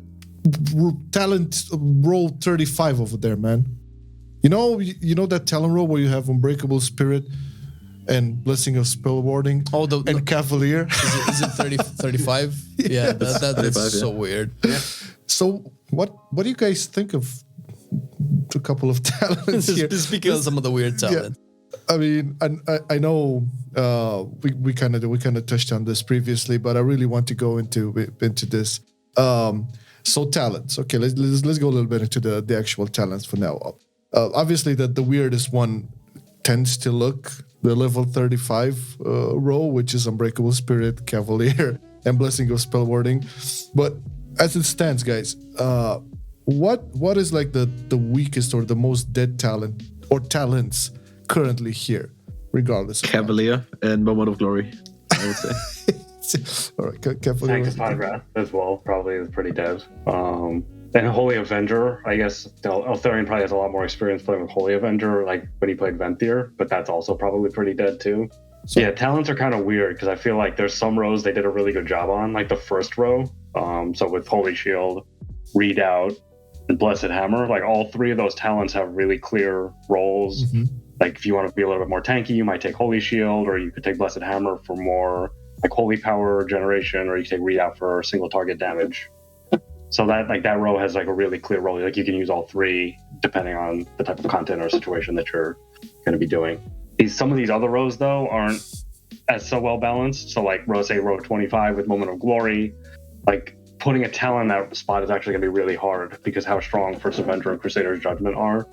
talent roll 35 over there, man? You know that talent roll where you have Unbreakable Spirit and Blessing of Spell Warding and Cavalier? Is it 35? Yeah, that's so weird. Yeah. So what do you guys think of a couple of talents here? Speaking of some of the weird talent. Yeah. I mean, I know we kind of touched on this previously, but I really want to go into this. So talents. Okay, let's go a little bit into the actual talents for now. Obviously, the weirdest one tends to look the level 35 row, which is Unbreakable Spirit, Cavalier, and Blessing of Spell Warding. But as it stands, guys, what is like the weakest or the most dead talent or talents currently here, regardless of Cavalier and Moment of Glory, I would say. All right, Cavalier. Wrath as well probably is pretty dead. And Holy Avenger, I guess Eltharien probably has a lot more experience playing with Holy Avenger, like when he played Venthyr, but that's also probably pretty dead too. So, yeah, talents are kind of weird because I feel like there's some rows they did a really good job on, like the first row. So with Holy Shield, Redoubt, and Blessed Hammer, like all three of those talents have really clear roles. Mm-hmm. Like if you want to be a little bit more tanky, you might take Holy Shield, or you could take Blessed Hammer for more like Holy Power generation, or you can take Redoubt for single target damage. So that row has like a really clear role. Like you can use all three depending on the type of content or situation that you're going to be doing. Some of these other rows though aren't as so well balanced. So like row 25 with Moment of Glory, like putting a talent in that spot is actually going to be really hard because how strong First Avenger and Crusader's Judgment are.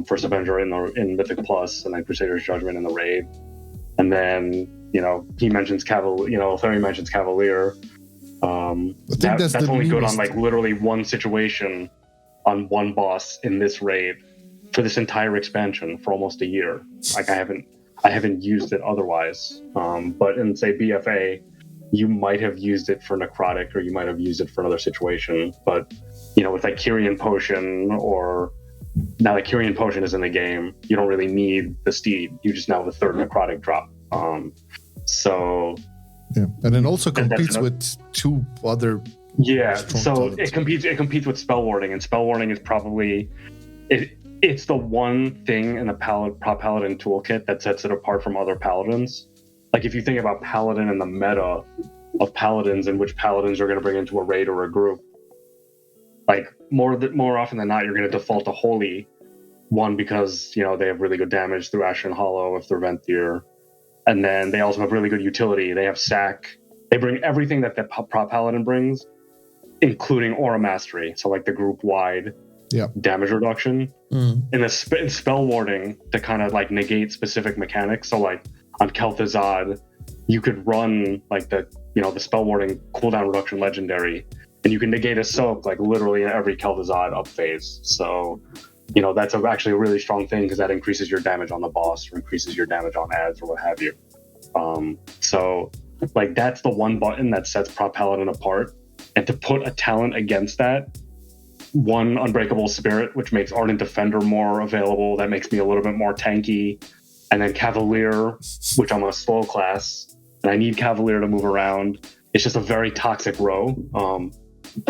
First Avenger in Mythic Plus, and then Crusader's Judgment in the raid. And then he mentions Cavalier. Eltharien mentions Cavalier. That's only good on like literally one situation on one boss in this raid for this entire expansion for almost a year. Like I haven't used it otherwise. But in say BFA, you might have used it for necrotic, or you might have used it for another situation. But with like Kyrian Potion, or now that Kyrian Potion is in the game, you don't really need the steed. You just now have a third necrotic drop. Yeah, and it also competes with two other. Yeah, so it competes with spell warding, and spell warding is probably it's the one thing in the Prot Paladin toolkit that sets it apart from other paladins. Like if you think about paladin and the meta of paladins and which paladins are going to bring into a raid or a group, like more often than not, you're going to default to holy. One, because they have really good damage through Ashen Hollow if they're Venthyr. And then they also have really good utility. They have sack. They bring everything that the Prot Paladin brings, including Aura Mastery. So like the group-wide damage reduction. In spell warding to kind of like negate specific mechanics. So like on Kel'Thuzad, you could run like the spell warding cooldown reduction legendary, and you can negate a soak like literally in every Kel'Thuzad up phase. So that's actually a really strong thing because that increases your damage on the boss or increases your damage on ads or what have you. So like that's the one button that sets Prot Paladin apart. And to put a talent against that, one, Unbreakable Spirit, which makes Ardent Defender more available. That makes me a little bit more tanky. And then Cavalier, which I'm a slow class, and I need Cavalier to move around. It's just a very toxic row.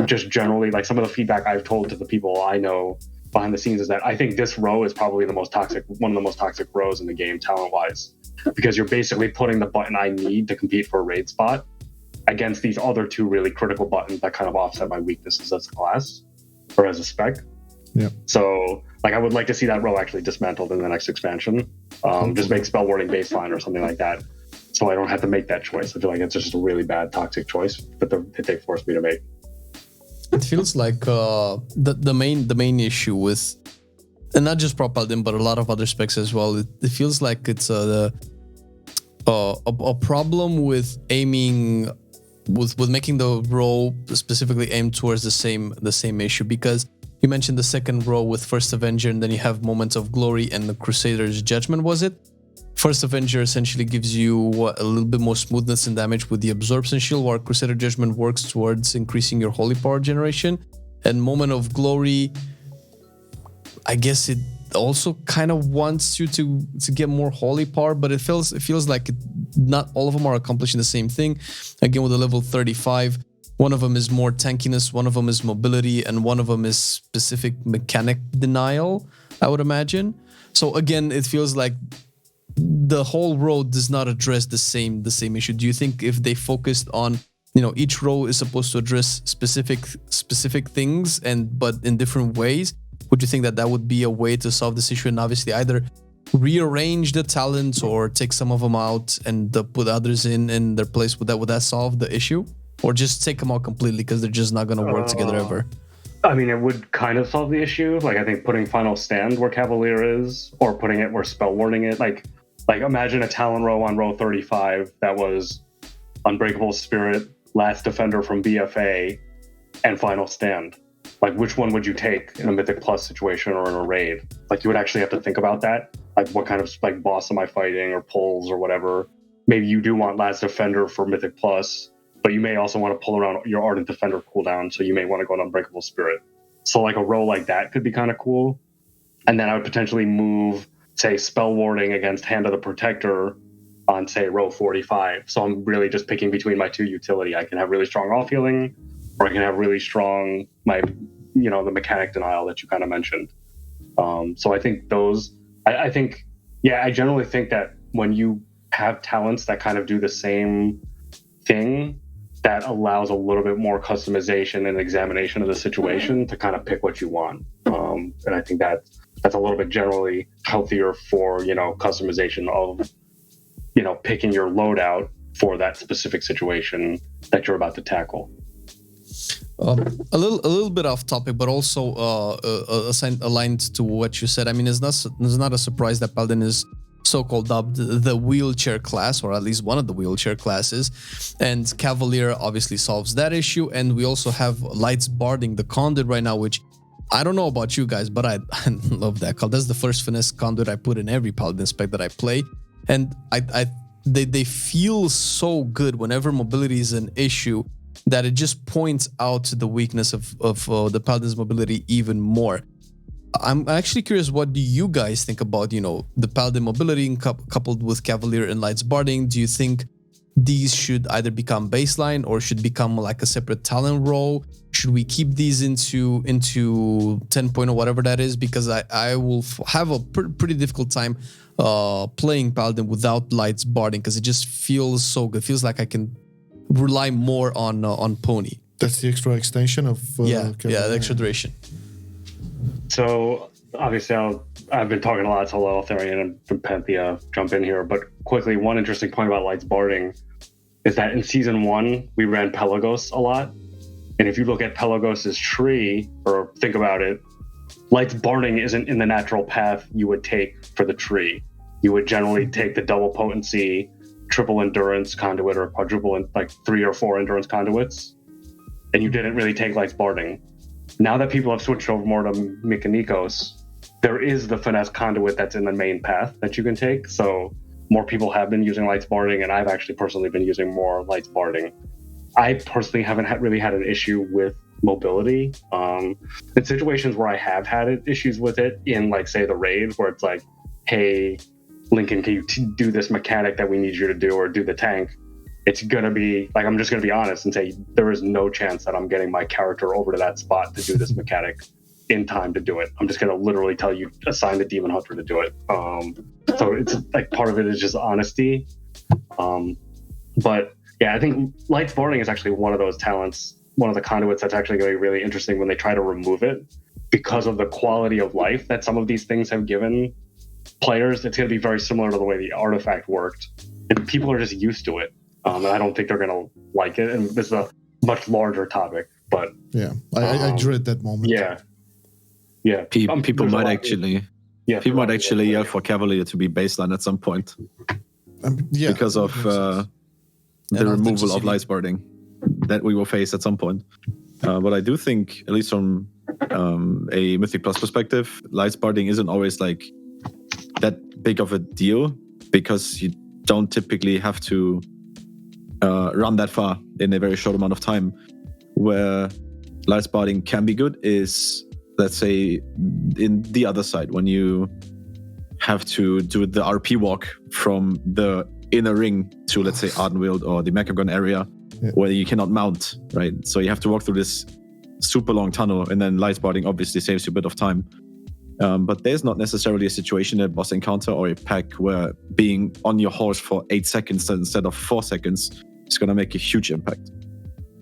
Just generally, like some of the feedback I've told to the people I know behind the scenes is that I think this row is probably one of the most toxic rows in the game talent-wise, because you're basically putting the button I need to compete for a raid spot against these other two really critical buttons that kind of offset my weaknesses as a class or as a spec. Yeah. So like I would like to see that row actually dismantled in the next expansion. Just make spell warding baseline or something like that, so I don't have to make that choice. I feel like it's just a really bad toxic choice that they forced me to make. It feels like the main issue with, and not just Prot Paladin, but a lot of other specs as well. It feels like it's a problem with aiming, with making the row specifically aim towards the same issue. Because you mentioned the second row with First Avenger, and then you have Moments of Glory and the Crusader's Judgment. Was it? First Avenger essentially gives you a little bit more smoothness and damage with the Absorption Shield, while Crusader Judgment works towards increasing your holy power generation. And Moment of Glory, I guess it also kind of wants you to get more holy power, but it feels like not all of them are accomplishing the same thing. Again, with a level 35, one of them is more tankiness, one of them is mobility, and one of them is specific mechanic denial, I would imagine. So again, it feels like the whole row does not address the same issue. Do you think if they focused on, each row is supposed to address specific things but in different ways, would you think that would be a way to solve this issue? And obviously either rearrange the talents or take some of them out and put others in their place? Would that solve the issue? Or just take them out completely because they're just not going to work together ever? I mean, it would kind of solve the issue. Like, I think putting Final Stand where Cavalier is, or putting it where Spell Warding it. Like imagine a Talon row on row 35 that was Unbreakable Spirit, Last Defender from BFA, and Final Stand. Like, which one would you take in a Mythic Plus situation or in a raid? Like, you would actually have to think about that. Like, what kind of boss am I fighting, or pulls, or whatever. Maybe you do want Last Defender for Mythic Plus, but you may also want to pull around your Ardent Defender cooldown, so you may want to go on Unbreakable Spirit. So like a row like that could be kind of cool. And then I would potentially move, say, Spell Warding against Hand of the Protector on, say, row 45. So I'm really just picking between my two utility. I can have really strong off healing, or I can have really strong the mechanic denial that you kind of mentioned. So I think I generally think that when you have talents that kind of do the same thing, that allows a little bit more customization and examination of the situation to kind of pick what you want. And I think that's a little bit generally healthier for, customization of, picking your loadout for that specific situation that you're about to tackle. A little bit off topic, but also aligned to what you said. I mean, it's not a surprise that Paladin is so-called dubbed the wheelchair class, or at least one of the wheelchair classes, and Cavalier obviously solves that issue. And we also have Lights Barding the Conduit right now, which I don't know about you guys, but I love that card. That's the first finesse conduit I put in every Paladin spec that I play, and they feel so good whenever mobility is an issue, that it just points out the weakness of the Paladin's mobility even more. I'm actually curious, what do you guys think about, the Paladin mobility coupled with Cavalier and Lights Barding? Do you think these should either become baseline or should become like a separate talent role? Should we keep these into 10.0, whatever that is? Because I will have a pretty difficult time playing Paladin without Lights Barding, because it just feels so good. It feels like I can rely more on Pony. That's the extra extension of the extra duration. So obviously I've been talking a lot to Eltharien and Panthea jump in here, but quickly, one interesting point about Lights Barding is that in season 1 we ran Pelagos a lot, and if you look at Pelagos's tree, or think about it, Lights Barding isn't in the natural path you would take for the tree. You would generally take the double potency, triple endurance conduit, or quadruple, like 3 or 4 endurance conduits, and you didn't really take Lights Barding. Now that people have switched over more to Mechanikos, there is the finesse conduit that's in the main path that you can take. So more people have been using Lights Barding, and I've actually personally been using more Lights Barding. I personally haven't really had an issue with mobility. In situations where I have had issues with it, in like, say, the raid, where it's like, hey, Lincoln, can you do this mechanic that we need you to do, or do the tank? It's going to be, like, I'm just going to be honest and say there is no chance that I'm getting my character over to that spot to do this mechanic in time to do it. I'm just going to literally tell you, assign the Demon Hunter to do it. So it's like, part of it is just honesty. But yeah, I think Lights Barding is actually one of those talents, one of the conduits that's actually going to be really interesting when they try to remove it, because of the quality of life that some of these things have given players. It's going to be very similar to the way the artifact worked, and people are just used to it. And I don't think they're going to like it. And this is a much larger topic, but yeah, I dread that moment. Yeah. People might actually yell for Cavalier to be baseline at some point. Because of the removal of Lights Barding that we will face at some point. But I do think, at least from a Mythic Plus perspective, Lights Barding isn't always like that big of a deal. because you don't typically have to run that far in a very short amount of time. Where Lightsparting can be good is, let's say, in the other side, when you have to do the RP walk from the inner ring to, let's say, Ardenweald or the Mechagon area, where you cannot mount, right? So you have to walk through this super long tunnel, and then Lightsparting obviously saves you a bit of time. But there's not necessarily a situation, a boss encounter or a pack, where being on your horse for 8 seconds instead of 4 seconds is going to make a huge impact.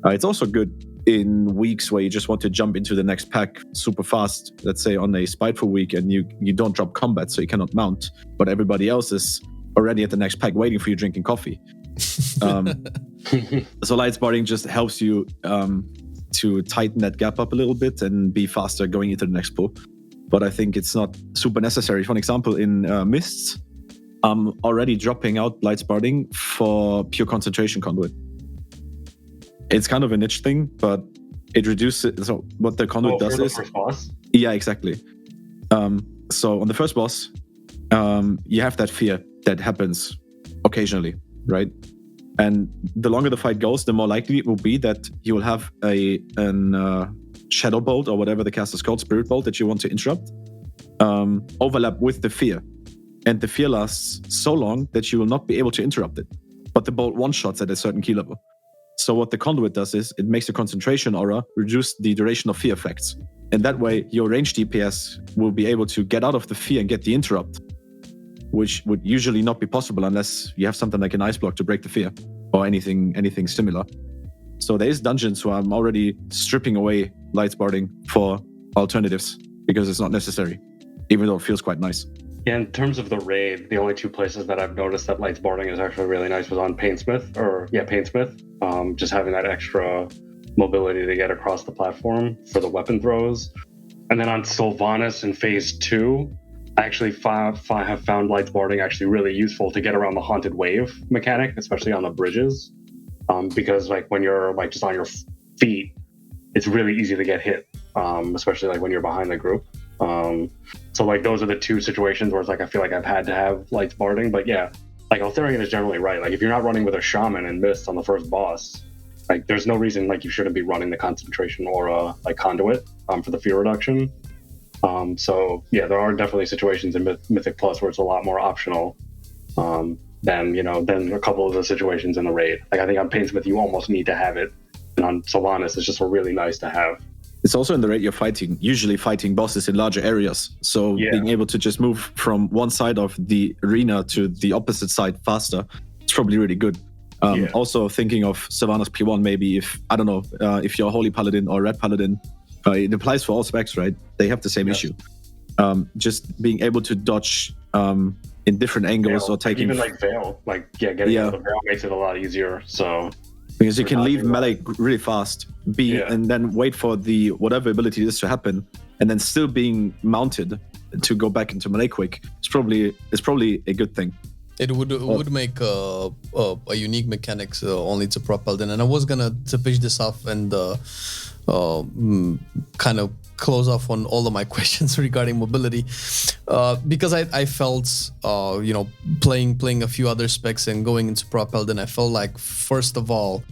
It's also good in weeks where you just want to jump into the next pack super fast. Let's say on a Spiteful week, and you don't drop combat, so you cannot mount, but everybody else is already at the next pack waiting for you drinking coffee. So Lightsparting just helps you to tighten that gap up a little bit and be faster going into the next pull. But I think it's not super necessary. For example, in Mists, I'm already dropping out Lightsparting for pure Concentration Conduit. It's kind of a niche thing, but it reduces. So what the conduit does is, first boss? Yeah, exactly. So on the first boss, you have that fear that happens occasionally, right? And the longer the fight goes, the more likely it will be that you will have an Shadow Bolt or whatever the cast is called, Spirit Bolt, that you want to interrupt, overlap with the fear, and the fear lasts so long that you will not be able to interrupt it. But the bolt one-shots at a certain key level. So what the conduit does is it makes the concentration aura reduce the duration of fear effects. And that way, your range DPS will be able to get out of the fear and get the interrupt, which would usually not be possible unless you have something like an ice block to break the fear or anything similar. So there is dungeons where I'm already stripping away Lightsparting for alternatives because it's not necessary, even though it feels quite nice. Yeah, in terms of the raid, the only two places that I've noticed that Lightsparting is actually really nice was on Painsmith. Just having that extra mobility to get across the platform for the weapon throws. And then on Sylvanas in Phase 2, I actually have found Lightsparting actually really useful to get around the Haunted Wave mechanic, especially on the bridges. Because like when you're like just on your feet, it's really easy to get hit, especially like when you're behind the group. So like those are the two situations where it's like I feel like I've had to have Lightsparting. But yeah, like Eltharien is generally right. Like if you're not running with a shaman and Mist on the first boss, like there's no reason like you shouldn't be running the concentration aura like conduit for the fear reduction. So yeah, there are definitely situations in Mythic Plus where it's a lot more optional than a couple of the situations in the raid. Like I think on Painsmith you almost need to have it, and on Sylvanas it's just really nice to have. It's also in the raid you're usually fighting bosses in larger areas. So being able to just move from one side of the arena to the opposite side faster, it's probably really good. Also thinking of Sylvanas P1, maybe if you're a Holy Paladin or Red Paladin, it applies for all specs, right? They have the same issue. Just being able to dodge in different angles or taking... Even like Veil, getting out of the Veil makes it a lot easier, so... Because you can leave melee really fast, and then wait for the whatever ability it is to happen, and then still being mounted to go back into melee quick. It's probably a good thing. It would make a unique mechanics only to Prot Paladin, and I was gonna to pitch this off and kind of close off on all of my questions regarding mobility, because I felt playing a few other specs and going into Prot Paladin, I felt like first of all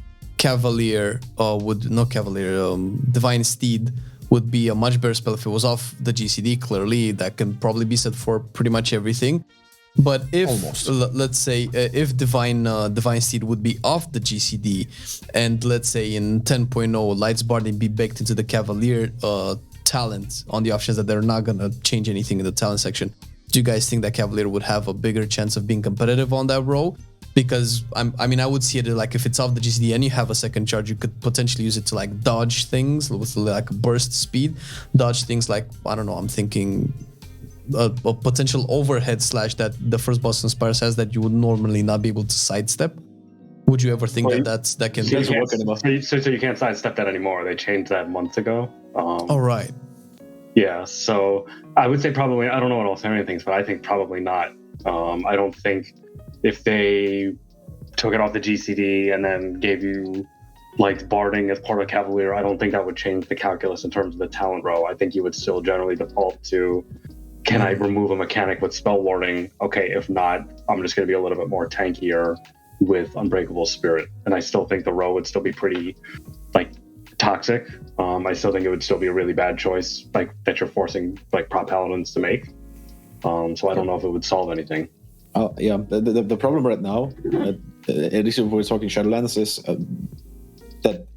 Divine Steed would be a much better spell if it was off the GCD. Clearly that can probably be set for pretty much everything. But if let's say if Divine Steed would be off the GCD, and let's say in 10.0 Lightsparting be baked into the Cavalier talent on the options that they're not gonna change anything in the talent section, do you guys think that Cavalier would have a bigger chance of being competitive on that row? Because I would see it like if it's off the GCD and you have a second charge, you could potentially use it to like dodge things with like burst speed, dodge things like I'm thinking a potential overhead slash that the first boss Inspires has that you would normally not be able to sidestep. Would you ever think that can be? So you can't sidestep that anymore. They changed that months ago. All right. Yeah, so I would say probably, I don't know what Eltharien thinks, but I think probably not. I don't think if they took it off the GCD and then gave you Lightsparting as part of Cavalier, I don't think that would change the calculus in terms of the talent row. I think you would still generally default to can I remove a mechanic with spell warding? Okay, if not, I'm just going to be a little bit more tankier with Unbreakable Spirit. And I still think the row would still be pretty like toxic. I still think it would still be a really bad choice, like that you're forcing like Prot Paladins to make. So I don't know if it would solve anything. Yeah, the problem right now, at least if we're talking Shadowlands, is that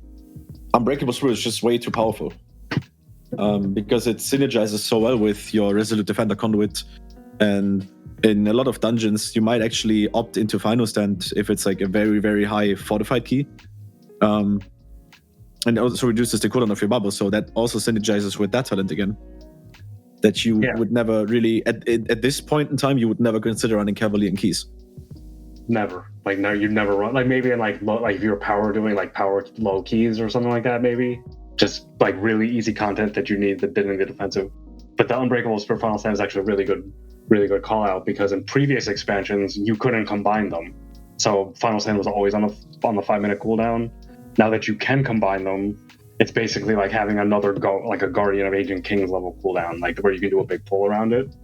Unbreakable Spirit is just way too powerful. Because it synergizes so well with your Resolute Defender Conduit, and in a lot of dungeons you might actually opt into Final Stand if it's like a very, very high fortified key. And it also reduces the cooldown of your bubble, so that also synergizes with that talent again. That you would never really, at this point in time, you would never consider running Cavalier and Keys. Never. Like, no, you'd never run. Like, maybe in like if you were power doing like power low keys or something like that, maybe. Just like really easy content that you need that didn't get defensive. But the Unbreakable Spirit Final Stand is actually a really good call out, because in previous expansions you couldn't combine them. So Final Stand was always on the 5-minute cooldown. Now that you can combine them, it's basically like having another like a Guardian of Ancient Kings level cooldown, like where you can do a big pull around it.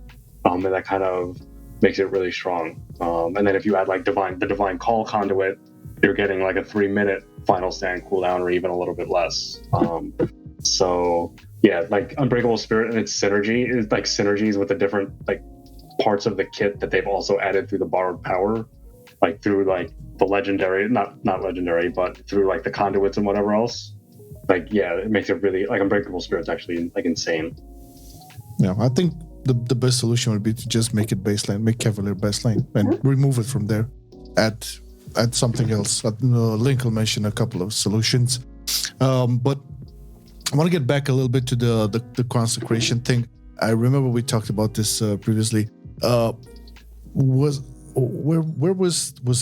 And that kind of makes it really strong. And then if you add like the Divine Call Conduit, you're getting like a 3-minute Final Stand cooldown, or even a little bit less. So yeah, like Unbreakable Spirit and its synergy is like synergies with the different like parts of the kit that they've also added through the borrowed power, like through like the legendary, not legendary, but through like the conduits and whatever else. Like, yeah, it makes it really like Unbreakable Spirit's actually like insane. Yeah, I think the best solution would be to just make it baseline, make Cavalier baseline, and remove it from there. Add something else. Link will mention a couple of solutions, but I want to get back a little bit to the consecration thing. I remember we talked about this previously. Where was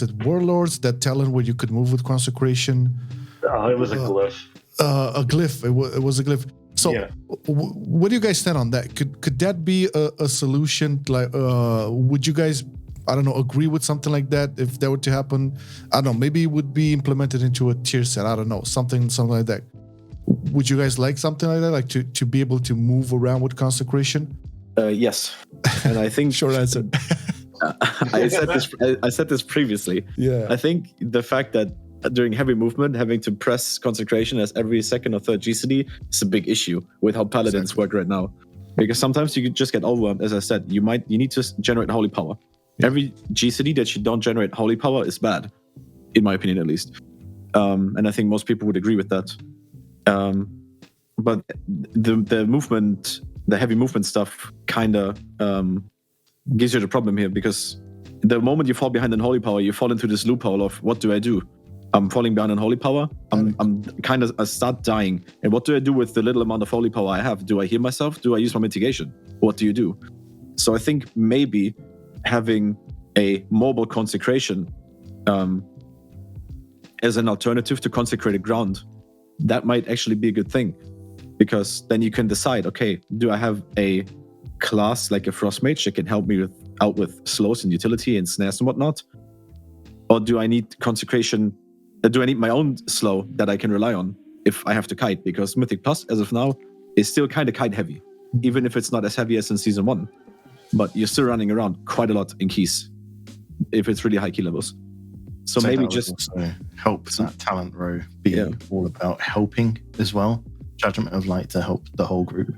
it Warlords, that talent where you could move with consecration? It was a glyph. A glyph. It was a glyph. So, yeah. What do you guys stand on that? Could that be a solution? Like, would you guys, I don't know, agree with something like that if that were to happen? I don't know. Maybe it would be implemented into a tier set. I don't know, something like that. Would you guys like something like that, like to be able to move around with consecration? Yes, and I think short answer. I said this previously. Yeah, I think the fact that during heavy movement, having to press consecration as every second or third GCD is a big issue with how paladins work right now. Because sometimes you just get overwhelmed. As I said, you need to generate holy power. Every GCD that you don't generate holy power is bad, in my opinion at least. And I think most people would agree with that. But the movement, the heavy movement stuff, kind of gives you the problem here, because the moment you fall behind in holy power, you fall into this loophole of, what do I do? I'm falling behind in holy power. I start dying. And what do I do with the little amount of holy power I have? Do I heal myself? Do I use my mitigation? What do you do? So I think maybe having a mobile consecration as an alternative to consecrated ground, that might actually be a good thing, because then you can decide, okay, do I have a class like a Frost Mage that can help me out with slows and utility and snares and whatnot? Or do I need consecration? Do I need my own slow that I can rely on if I have to kite? Because Mythic Plus, as of now, is still kind of kite heavy, even if it's not as heavy as in Season 1. But you're still running around quite a lot in keys, if it's really high key levels. So maybe just also help that talent row be all about helping as well. Judgment of Light to help the whole group.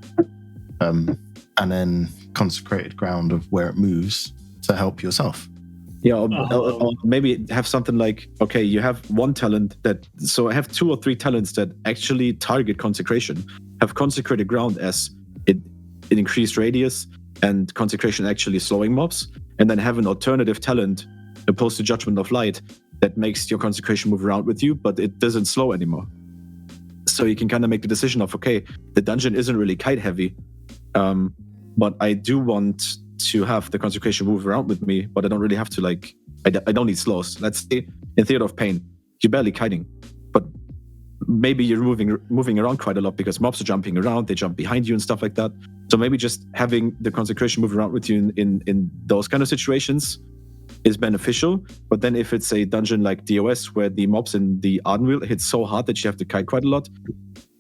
And then consecrated ground of where it moves to help yourself. Yeah, or maybe have something like, okay, you have one talent so I have 2 or 3 talents that actually target consecration. Have consecrated ground as it increased radius, and consecration actually slowing mobs, and then have an alternative talent opposed to Judgment of Light that makes your consecration move around with you, but it doesn't slow anymore. So you can kind of make the decision of, okay, the dungeon isn't really kite heavy, but I do want to have the consecration move around with me, but I don't really have to, like, I don't need slows. Let's say in Theater of Pain, you're barely kiting, but maybe you're moving around quite a lot because mobs are jumping around, they jump behind you and stuff like that. So maybe just having the consecration move around with you in those kind of situations is beneficial. But then if it's a dungeon like DOS where the mobs in the Ardenwheel hit so hard that you have to kite quite a lot,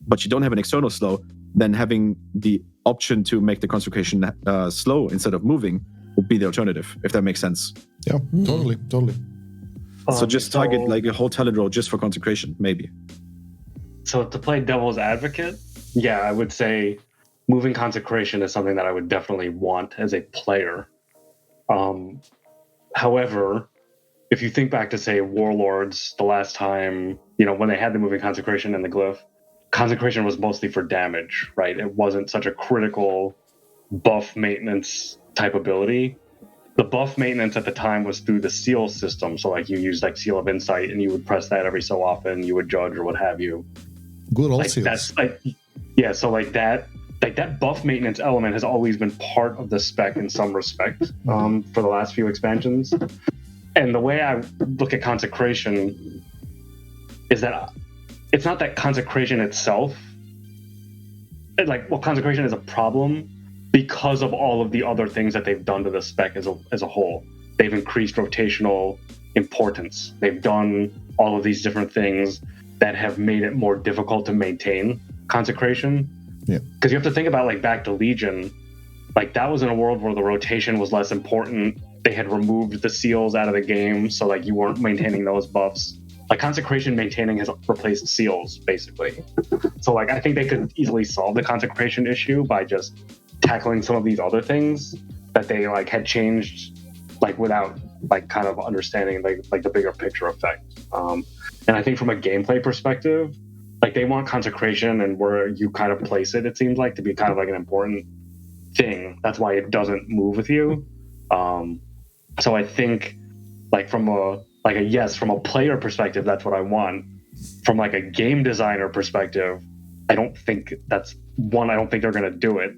but you don't have an external slow, then having the option to make the Consecration slow instead of moving would be the alternative, if that makes sense. Yeah, totally. So just target like a whole talent roll just for Consecration, maybe. So to play devil's advocate, yeah, I would say moving Consecration is something that I would definitely want as a player. However, if you think back to, say, Warlords, the last time, when they had the moving Consecration and the glyph, Consecration was mostly for damage, right? It wasn't such a critical buff maintenance type ability. The buff maintenance at the time was through the seal system. So like you used like Seal of Insight and you would press that every so often, you would judge or what have you. Good old like seals. That's like, yeah, so like that buff maintenance element has always been part of the spec in some respect for the last few expansions. And the way I look at Consecration is that it's not that Consecration itself, Consecration is a problem because of all of the other things that they've done to the spec as a whole. They've increased rotational importance. They've done all of these different things that have made it more difficult to maintain Consecration. Yeah. Because you have to think about like back to Legion, like that was in a world where the rotation was less important. They had removed the seals out of the game, so like you weren't maintaining those buffs. Like Consecration maintaining has replaced seals, basically. So like I think they could easily solve the Consecration issue by just tackling some of these other things that they like had changed like without like kind of understanding like the bigger picture effect. And I think from a gameplay perspective, like they want Consecration and where you kind of place it seems like to be kind of like an important thing. That's why it doesn't move with you. So I think like from a player perspective, that's what I want. From like a game designer perspective, I don't think they're going to do it.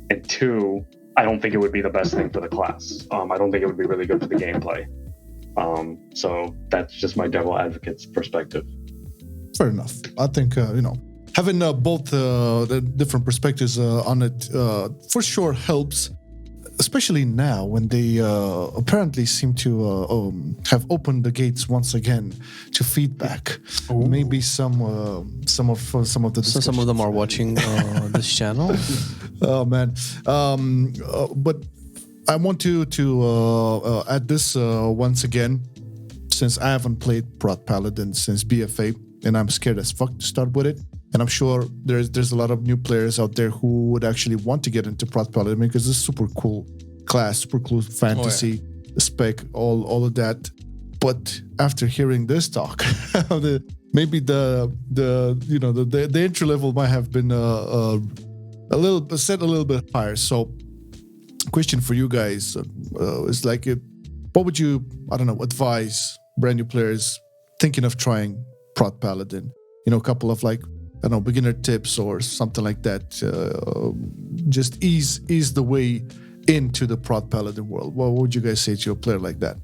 And two, I don't think it would be the best thing for the class. I don't think it would be really good for the gameplay. So that's just my devil advocate's perspective. Fair enough. I think, having both the different perspectives on it for sure helps, especially now when they apparently seem to have opened the gates once again to feedback. Ooh. Maybe some of them are watching this channel. Oh man! But I want to add this once again, since I haven't played Prot Paladin since BFA, and I'm scared as fuck to start with it. And I'm sure there's a lot of new players out there who would actually want to get into Prot Paladin because it's a super cool class, super cool fantasy spec, all of that. But after hearing this talk, maybe the entry level might have been a little bit higher. So, question for you guys is like, what would you advise brand new players thinking of trying Prot Paladin? A couple of beginner tips or something like that. Just ease the way into the Prot Paladin world. What would you guys say to a player like that?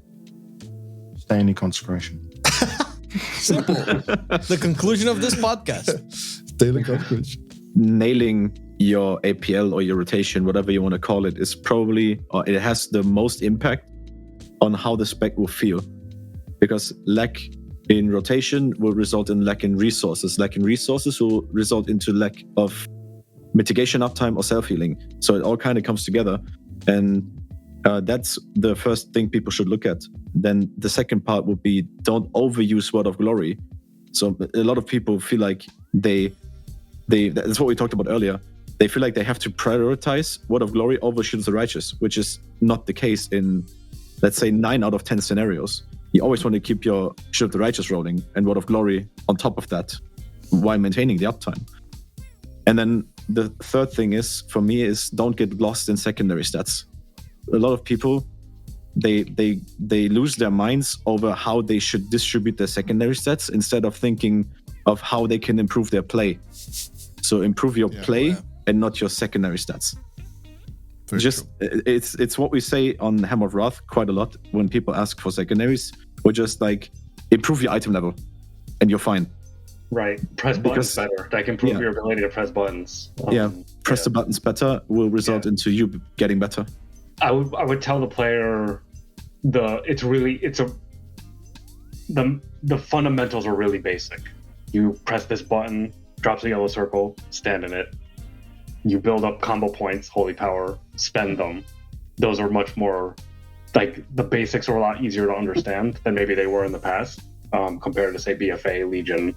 Stay in the Consecration. Simple. The conclusion of this podcast. Stay in the Consecration. Nailing your APL or your rotation, whatever you want to call it, is probably, or it has the most impact on how the spec will feel. Because lack in rotation will result in lack in resources. Lack in resources will result into lack of mitigation uptime or self-healing. So it all kind of comes together. And that's the first thing people should look at. Then the second part would be, don't overuse Word of Glory. So a lot of people feel like that's what we talked about earlier. They feel like they have to prioritize Word of Glory over Shield of the Righteous, which is not the case in, let's say, 9 out of 10 scenarios. You always want to keep your Shield of the Righteous rolling and Word of Glory on top of that while maintaining the uptime. And then the third thing is, for me, is don't get lost in secondary stats. A lot of people, they lose their minds over how they should distribute their secondary stats instead of thinking of how they can improve their play. So improve your play and not your secondary stats. It's what we say on Hammer of Wrath quite a lot when people ask for secondaries. We're just like, improve your item level and you're fine. Right. Press buttons better. That can improve your ability to press buttons. Press the buttons better will result into you getting better. I would tell the player the fundamentals are really basic. You press this button, drops a yellow circle, stand in it. you build up combo points, holy power, spend them. Those are much more, like, the basics are a lot easier to understand than maybe they were in the past, compared to, say, BFA, Legion,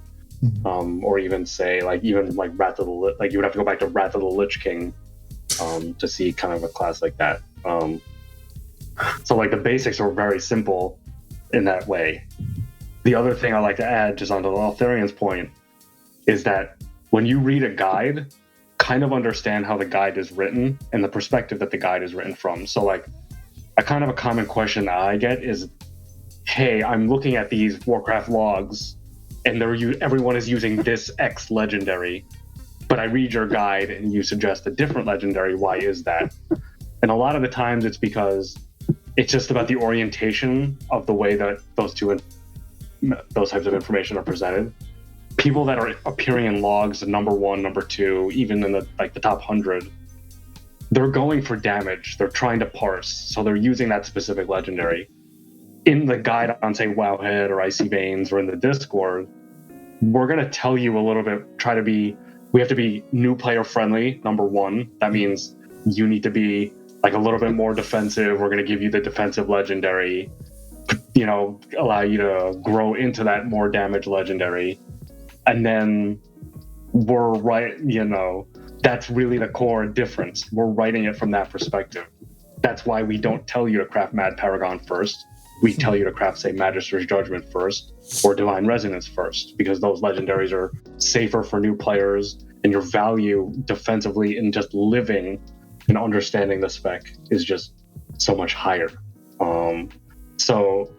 or even, say, like Wrath of the like, you would have to go back to Wrath of the Lich King to see kind of a class like that. So, like, the basics are very simple in that way. The other thing I like to add, just onto the Eltharien's point, is that when you read a guide, kind of understand how the guide is written and the perspective that the guide is written from. So, like, a kind of a common question that I get is, hey, I'm looking at these Warcraft logs and everyone is using this X legendary, but I read your guide and you suggest a different legendary. Why is that? And a lot of the times it's because it's just about the orientation of the way that those types of information are presented. People that are appearing in logs, number 1, number 2, even in the top 100, they're going for damage. They're trying to parse, so they're using that specific legendary. In the guide on, say, Wowhead or Icy Veins or in the Discord, we're going to tell you a little bit, we have to be new player friendly, number 1. That means you need to be, like, a little bit more defensive. We're going to give you the defensive legendary, allow you to grow into that more damage legendary. And then we're right, that's really the core difference. We're writing it from that perspective. That's why we don't tell you to craft Mad Paragon first. We tell you to craft, say, Magister's Judgment first or Divine Resonance first, because those legendaries are safer for new players, and your value defensively in just living and understanding the spec is just so much higher. So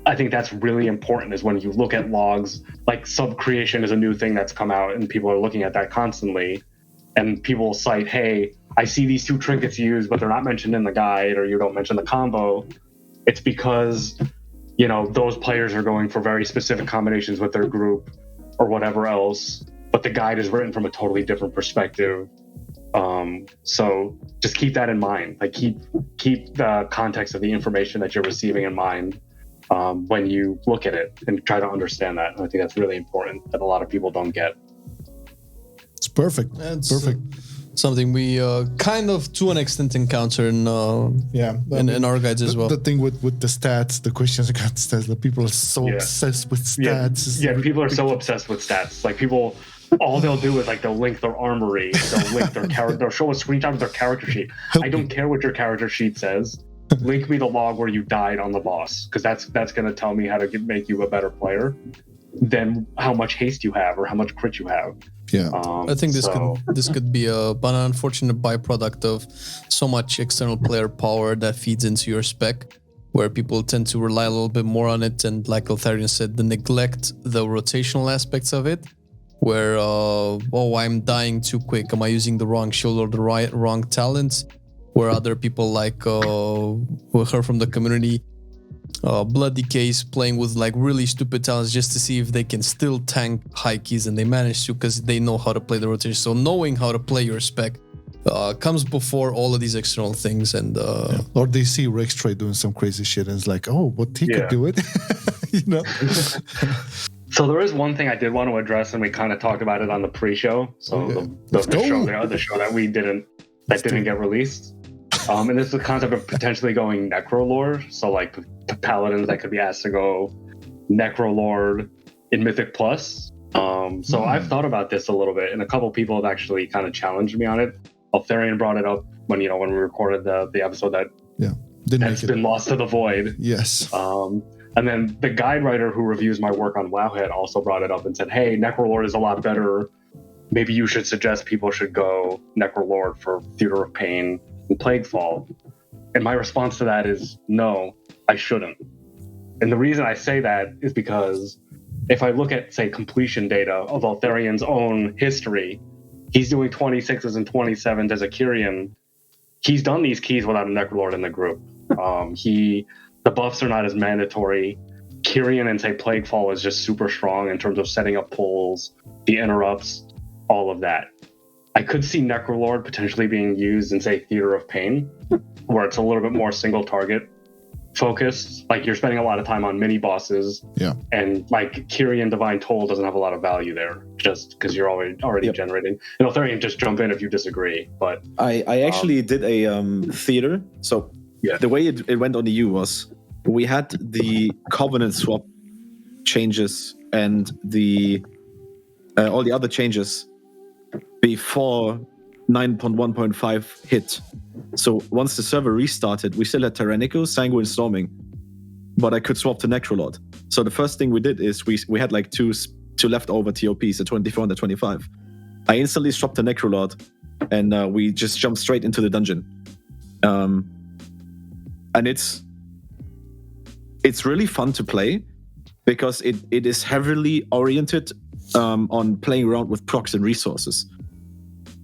I think that's really important, is when you look at logs, like sub-creation is a new thing that's come out and people are looking at that constantly, and people cite, hey, I see these 2 trinkets used, but they're not mentioned in the guide, or you don't mention the combo. It's because, those players are going for very specific combinations with their group or whatever else, but the guide is written from a totally different perspective. So just keep that in mind. Like, keep the context of the information that you're receiving in mind when you look at it, and try to understand that. And I think that's really important, that a lot of people don't get. It's perfect. It's perfect. Something we kind of, to an extent, encounter in our guides as well. The thing with the stats, the questions about stats, the people are so obsessed with stats. Yeah, people are so obsessed with stats. Like, people, all they'll do is, like, they'll link their armory, they'll link their character, they'll show a screenshot of their character sheet. I don't care what your character sheet says. Link me the log where you died on the boss, because that's going to tell me how to make you a better player than how much haste you have or how much crit you have. Yeah, I think this could be an unfortunate byproduct of so much external player power that feeds into your spec, where people tend to rely a little bit more on it, and, like Eltharien said, the neglect the rotational aspects of it, where I'm dying too quick. Am I using the wrong shield or the wrong talents? Where other people, like we heard from the community, Blood Decays playing with, like, really stupid talents just to see if they can still tank high keys, and they manage to, because they know how to play the rotation. So knowing how to play your spec comes before all of these external things. And or they see Rex Trey doing some crazy shit, and it's like, oh, but he could do it. So there is one thing I did want to address, and we kind of talked about it on the pre-show. So the show that we didn't get released. And this is the concept of potentially going Necrolord. So, like, paladins that could be asked to go Necrolord in Mythic Plus. So I've thought about this a little bit, and a couple people have actually kind of challenged me on it. Eltharien brought it up when we recorded the episode that's been lost to the void. Yes. And then the guide writer who reviews my work on Wowhead also brought it up and said, hey, Necrolord is a lot better. Maybe you should suggest people should go Necrolord for Theater of Pain and Plaguefall. And my response to that is, no, I shouldn't. And the reason I say that is because if I look at, say, completion data of Eltharien's own history, he's doing 26s and 27s as a Kyrian. He's done these keys without a Necrolord in the group. The buffs are not as mandatory. Kyrian and, say, Plaguefall is just super strong in terms of setting up pulls, the interrupts, all of that. I could see Necrolord potentially being used in, say, Theater of Pain, where it's a little bit more single target. focused. Like you're spending a lot of time on mini bosses. Yeah. And like Kyrian Divine Toll doesn't have a lot of value there, just because you're already generating. And Eltharien, just jump in if you disagree. But I actually did a theater. So the way it went on EU was we had the Covenant swap changes and the all the other changes before 9.1.5 hit. So once the server restarted, we still had Tyrannical, Sanguine, Storming, but I could swap to Necrolord. So the first thing we did is we had like two leftover TOPs, the 24 and the 25. I instantly swapped to Necrolord, and we just jumped straight into the dungeon. And it's really fun to play because it is heavily oriented on playing around with procs and resources.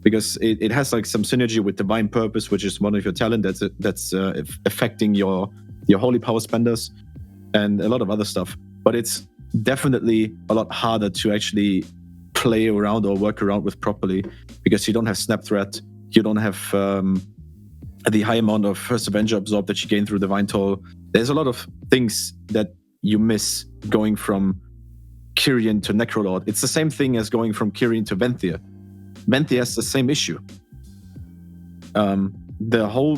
Because it has like some synergy with Divine Purpose, which is one of your talent that's affecting your holy power spenders and a lot of other stuff. But it's definitely a lot harder to actually play around or work around with properly because you don't have Snap Threat, you don't have the high amount of First Avenger Absorb that you gain through Divine Toll. There's a lot of things that you miss going from Kyrian to Necrolord. It's the same thing as going from Kyrian to Panthea. Panthea has the same issue. The whole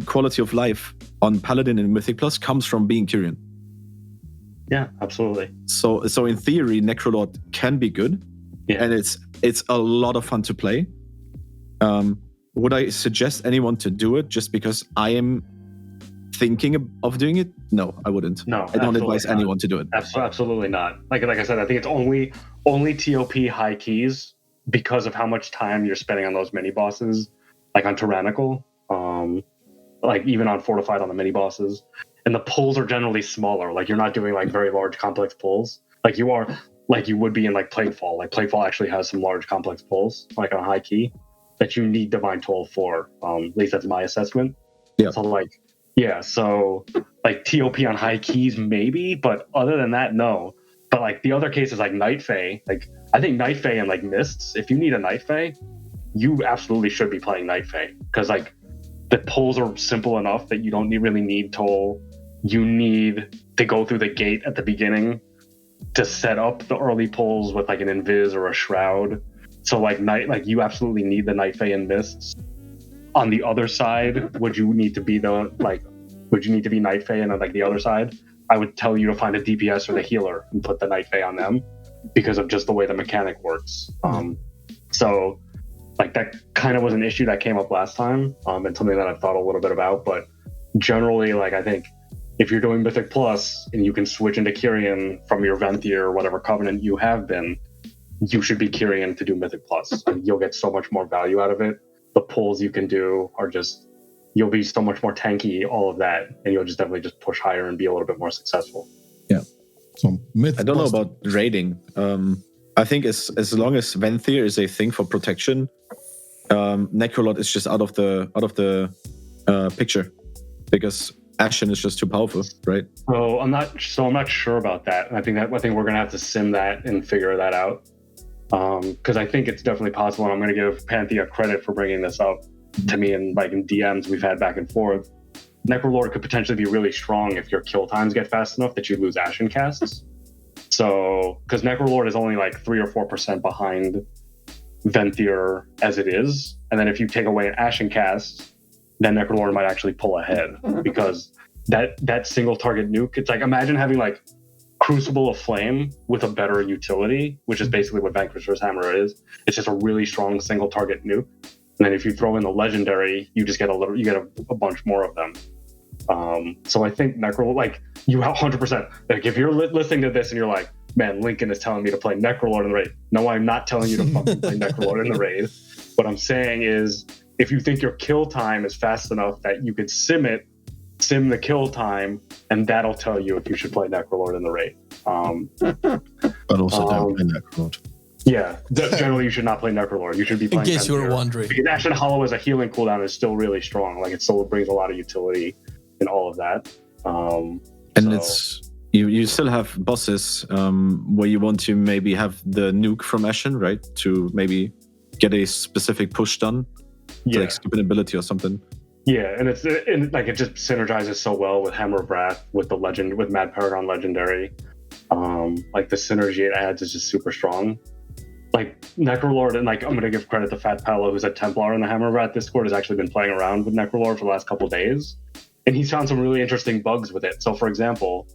quality of life on Paladin and Mythic Plus comes from being Kyrian. Yeah, absolutely. So in theory, Necrolord can be good, and it's a lot of fun to play. Would I suggest anyone to do it just because I am thinking of doing it? No, I wouldn't. No, I don't advise anyone to do it. Absolutely not. Like I said, I think it's only TOP high keys because of how much time you're spending on those mini bosses, like on Tyrannical, like even on Fortified on the mini bosses. And the pulls are generally smaller. Like you're not doing like very large complex pulls like you would be in like Plaguefall. Like Plaguefall actually has some large complex pulls, like on high key, that you need Divine Toll for. At least that's my assessment. Yeah. So so like TOP on high keys maybe, but other than that, no. But like the other cases like Night Fae, like I think Night Fae and like Mists, if you need a Night Fae, you absolutely should be playing Night Fae because like the pulls are simple enough that you don't really need Toll. You need to go through the gate at the beginning to set up the early pulls with like an Invis or a Shroud. So like you absolutely need the Night Fae and Mists. On the other side, would you need to be Night Fae and on like the other side? I would tell you to find a DPS or the healer and put the Night Fae on them because of just the way the mechanic works. So like that kind of was an issue that came up last time, and something that I've thought a little bit about. But generally, like I think if you're doing Mythic Plus and you can switch into Kyrian from your Panthea or whatever Covenant you have been, you should be Kyrian to do Mythic Plus. And you'll get so much more value out of it. The pulls you can do are just, you'll be so much more tanky, all of that, and you'll just definitely just push higher and be a little bit more successful. Yeah. So I don't know about raiding. I think as long as Panthea is a thing for protection, Necrolord is just out of the picture because Ashen is just too powerful, right? So I'm not sure about that. And I think we're gonna have to sim that and figure that out. Because I think it's definitely possible, and I'm going to give Panthea credit for bringing this up to me in DMs we've had back and forth. Necrolord could potentially be really strong if your kill times get fast enough that you lose Ashen casts. So, because Necrolord is only like 3 or 4% behind Panthea as it is, and then if you take away an Ashen cast, then Necrolord might actually pull ahead because that single target nuke. It's like imagine having like Crucible of Flame with a better utility, which is basically what Vanquisher's Hammer is. It's just a really strong single target nuke. And then if you throw in the legendary, you just get a bunch more of them. So I think Necrolord, like you 100%, like if you're listening to this and you're like, man, Lincoln is telling me to play Necrolord in the raid. No, I'm not telling you to fucking play Necrolord in the raid. What I'm saying is if you think your kill time is fast enough that you could sim the kill time, and that'll tell you if you should play Necrolord in the raid. But also don't play Necrolord. Yeah, generally you should not play Necrolord. You should be playing in case you were wondering. Because Ashen Hollow as a healing cooldown is still really strong. Like it still brings a lot of utility in all of that. It's you still have bosses where you want to maybe have the nuke from Ashen, right? To maybe get a specific push done, like skip an ability or something. Yeah, and it just synergizes so well with Hammer of Wrath, with with Mad Paragon Legendary. Like the synergy it adds is just super strong. Like Necrolord, and like I'm gonna give credit to Fat Paolo, who's a Templar in the Hammer of Wrath Discord, has actually been playing around with Necrolord for the last couple of days, and he's found some really interesting bugs with it. So, for example,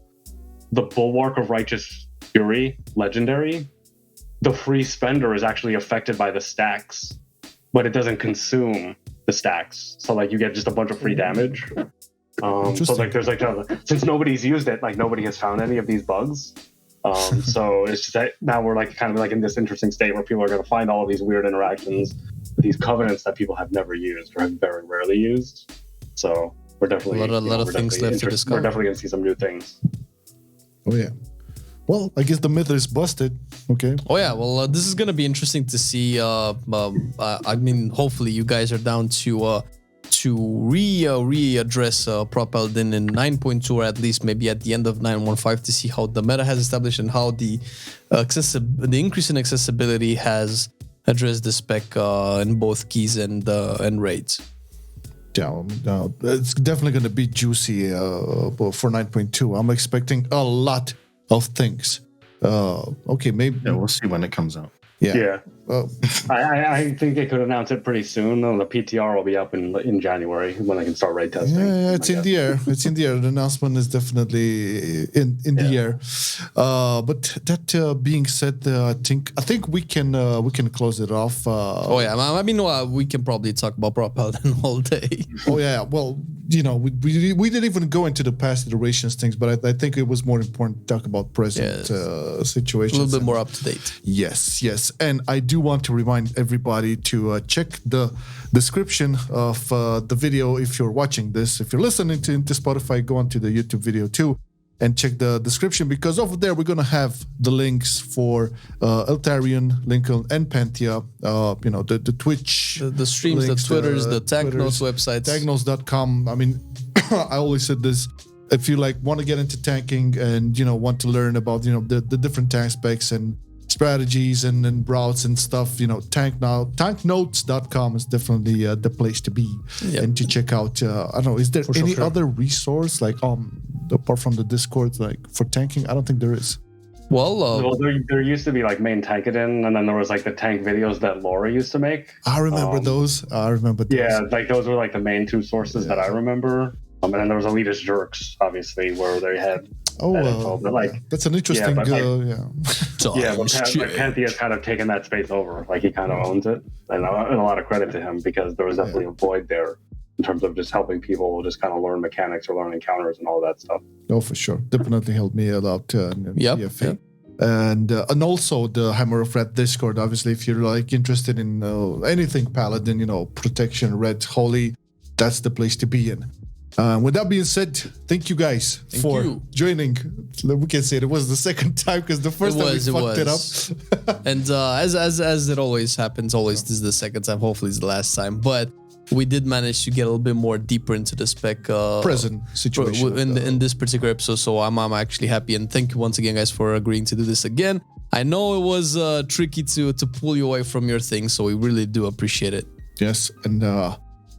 the Bulwark of Righteous Fury Legendary, the free spender is actually affected by the stacks, but it doesn't consume the stacks. So like you get just a bunch of free damage. So like there's like since nobody's used it, like nobody has found any of these bugs. So it's just that now we're like kind of like in this interesting state where people are going to find all of these weird interactions with these covenants that people have never used or have very rarely used. So we're definitely a lot of things left to discover. We're definitely going to see some new things. Oh yeah. Well, I guess the myth is busted. Okay. Oh yeah, well, this is gonna be interesting to see. I mean, hopefully you guys are down to readdress Prot Paladin in 9.2, or at least maybe at the end of 9.1.5 to see how the meta has established and how the increase in accessibility has addressed the spec in both keys and raids. Yeah, it's definitely going to be juicy for 9.2. I'm expecting a lot of things. Okay, maybe. Yeah, we'll see when it comes out. Yeah. I think they could announce it pretty soon. The PTR will be up in January when they can start raid testing. Yeah, it's in the air. It's in the air. The announcement is definitely in the air. But that being said, I think we can close it off. I mean, we can probably talk about Prot Paladin all day. Oh yeah, well, you know, we didn't even go into the past iterations things, but I think it was more important to talk about present situations. A little bit more up to date. Yes. And I do want to remind everybody to check the description of the video if you're watching this. If you're listening to Spotify, go on to the YouTube video too and check the description, because over there we're going to have the links for Eltharien, Lincoln, and Panthea. The Twitch, the streams, links, the Twitters, the Tanknotes websites. Tanknotes.com. I mean, I always said this. If you want to get into tanking and want to learn about the different tank specs and strategies and routes and stuff, tanknotes.com is definitely the place to be and to check out. I don't know, is there any other resource apart from the Discord for tanking? I don't think there is. Well, there used to be main Tankadin, and then there was the tank videos that Laura used to make. I remember those. Yeah, those were the main two sources that I remember. And then there was Elitist Jerks, obviously, where they had. That's an interesting. But Panthea's kind of taken that space over. He kind of owns it, and a lot of credit to him, because there was definitely a void there in terms of just helping people just kind of learn mechanics or learn encounters and all that stuff. Oh, for sure, definitely helped me a lot. Yep. And also the Hammer of Wrath Discord. Obviously, if you're interested in anything Paladin, protection, red, holy, that's the place to be in. With that being said, thank you guys for joining. We can say it was the second time, because the first time we fucked it up. And as it always happens, this is the second time. Hopefully it's the last time. But we did manage to get a little bit more deeper into the spec present situation in this particular episode. So I'm actually happy, and thank you once again, guys, for agreeing to do this again. I know it was tricky to pull you away from your thing, so we really do appreciate it. Yes, and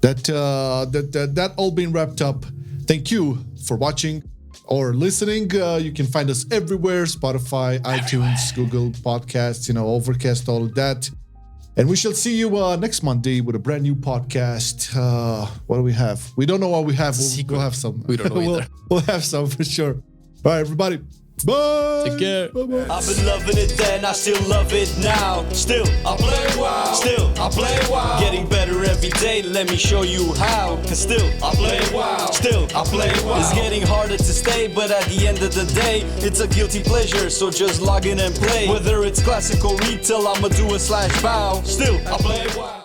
that all being wrapped up. Thank you for watching or listening. You can find us everywhere: Spotify, iTunes, Google Podcasts, Overcast, all of that. And we shall see you next Monday with a brand new podcast. What do we have? We don't know what we have. We'll have some. We don't know either. We'll have some for sure. All right, everybody. Bye. Take care. Bye-bye. I've been loving it then, I still love it now. Still, I play WoW. Still, I play WoW. Getting better every day, let me show you how. Cause still, I play WoW. Still, I play WoW. It's getting harder to stay, but at the end of the day, it's a guilty pleasure, so just log in and play. Whether it's classic or retail, I'ma do a /bow. Still, I play WoW.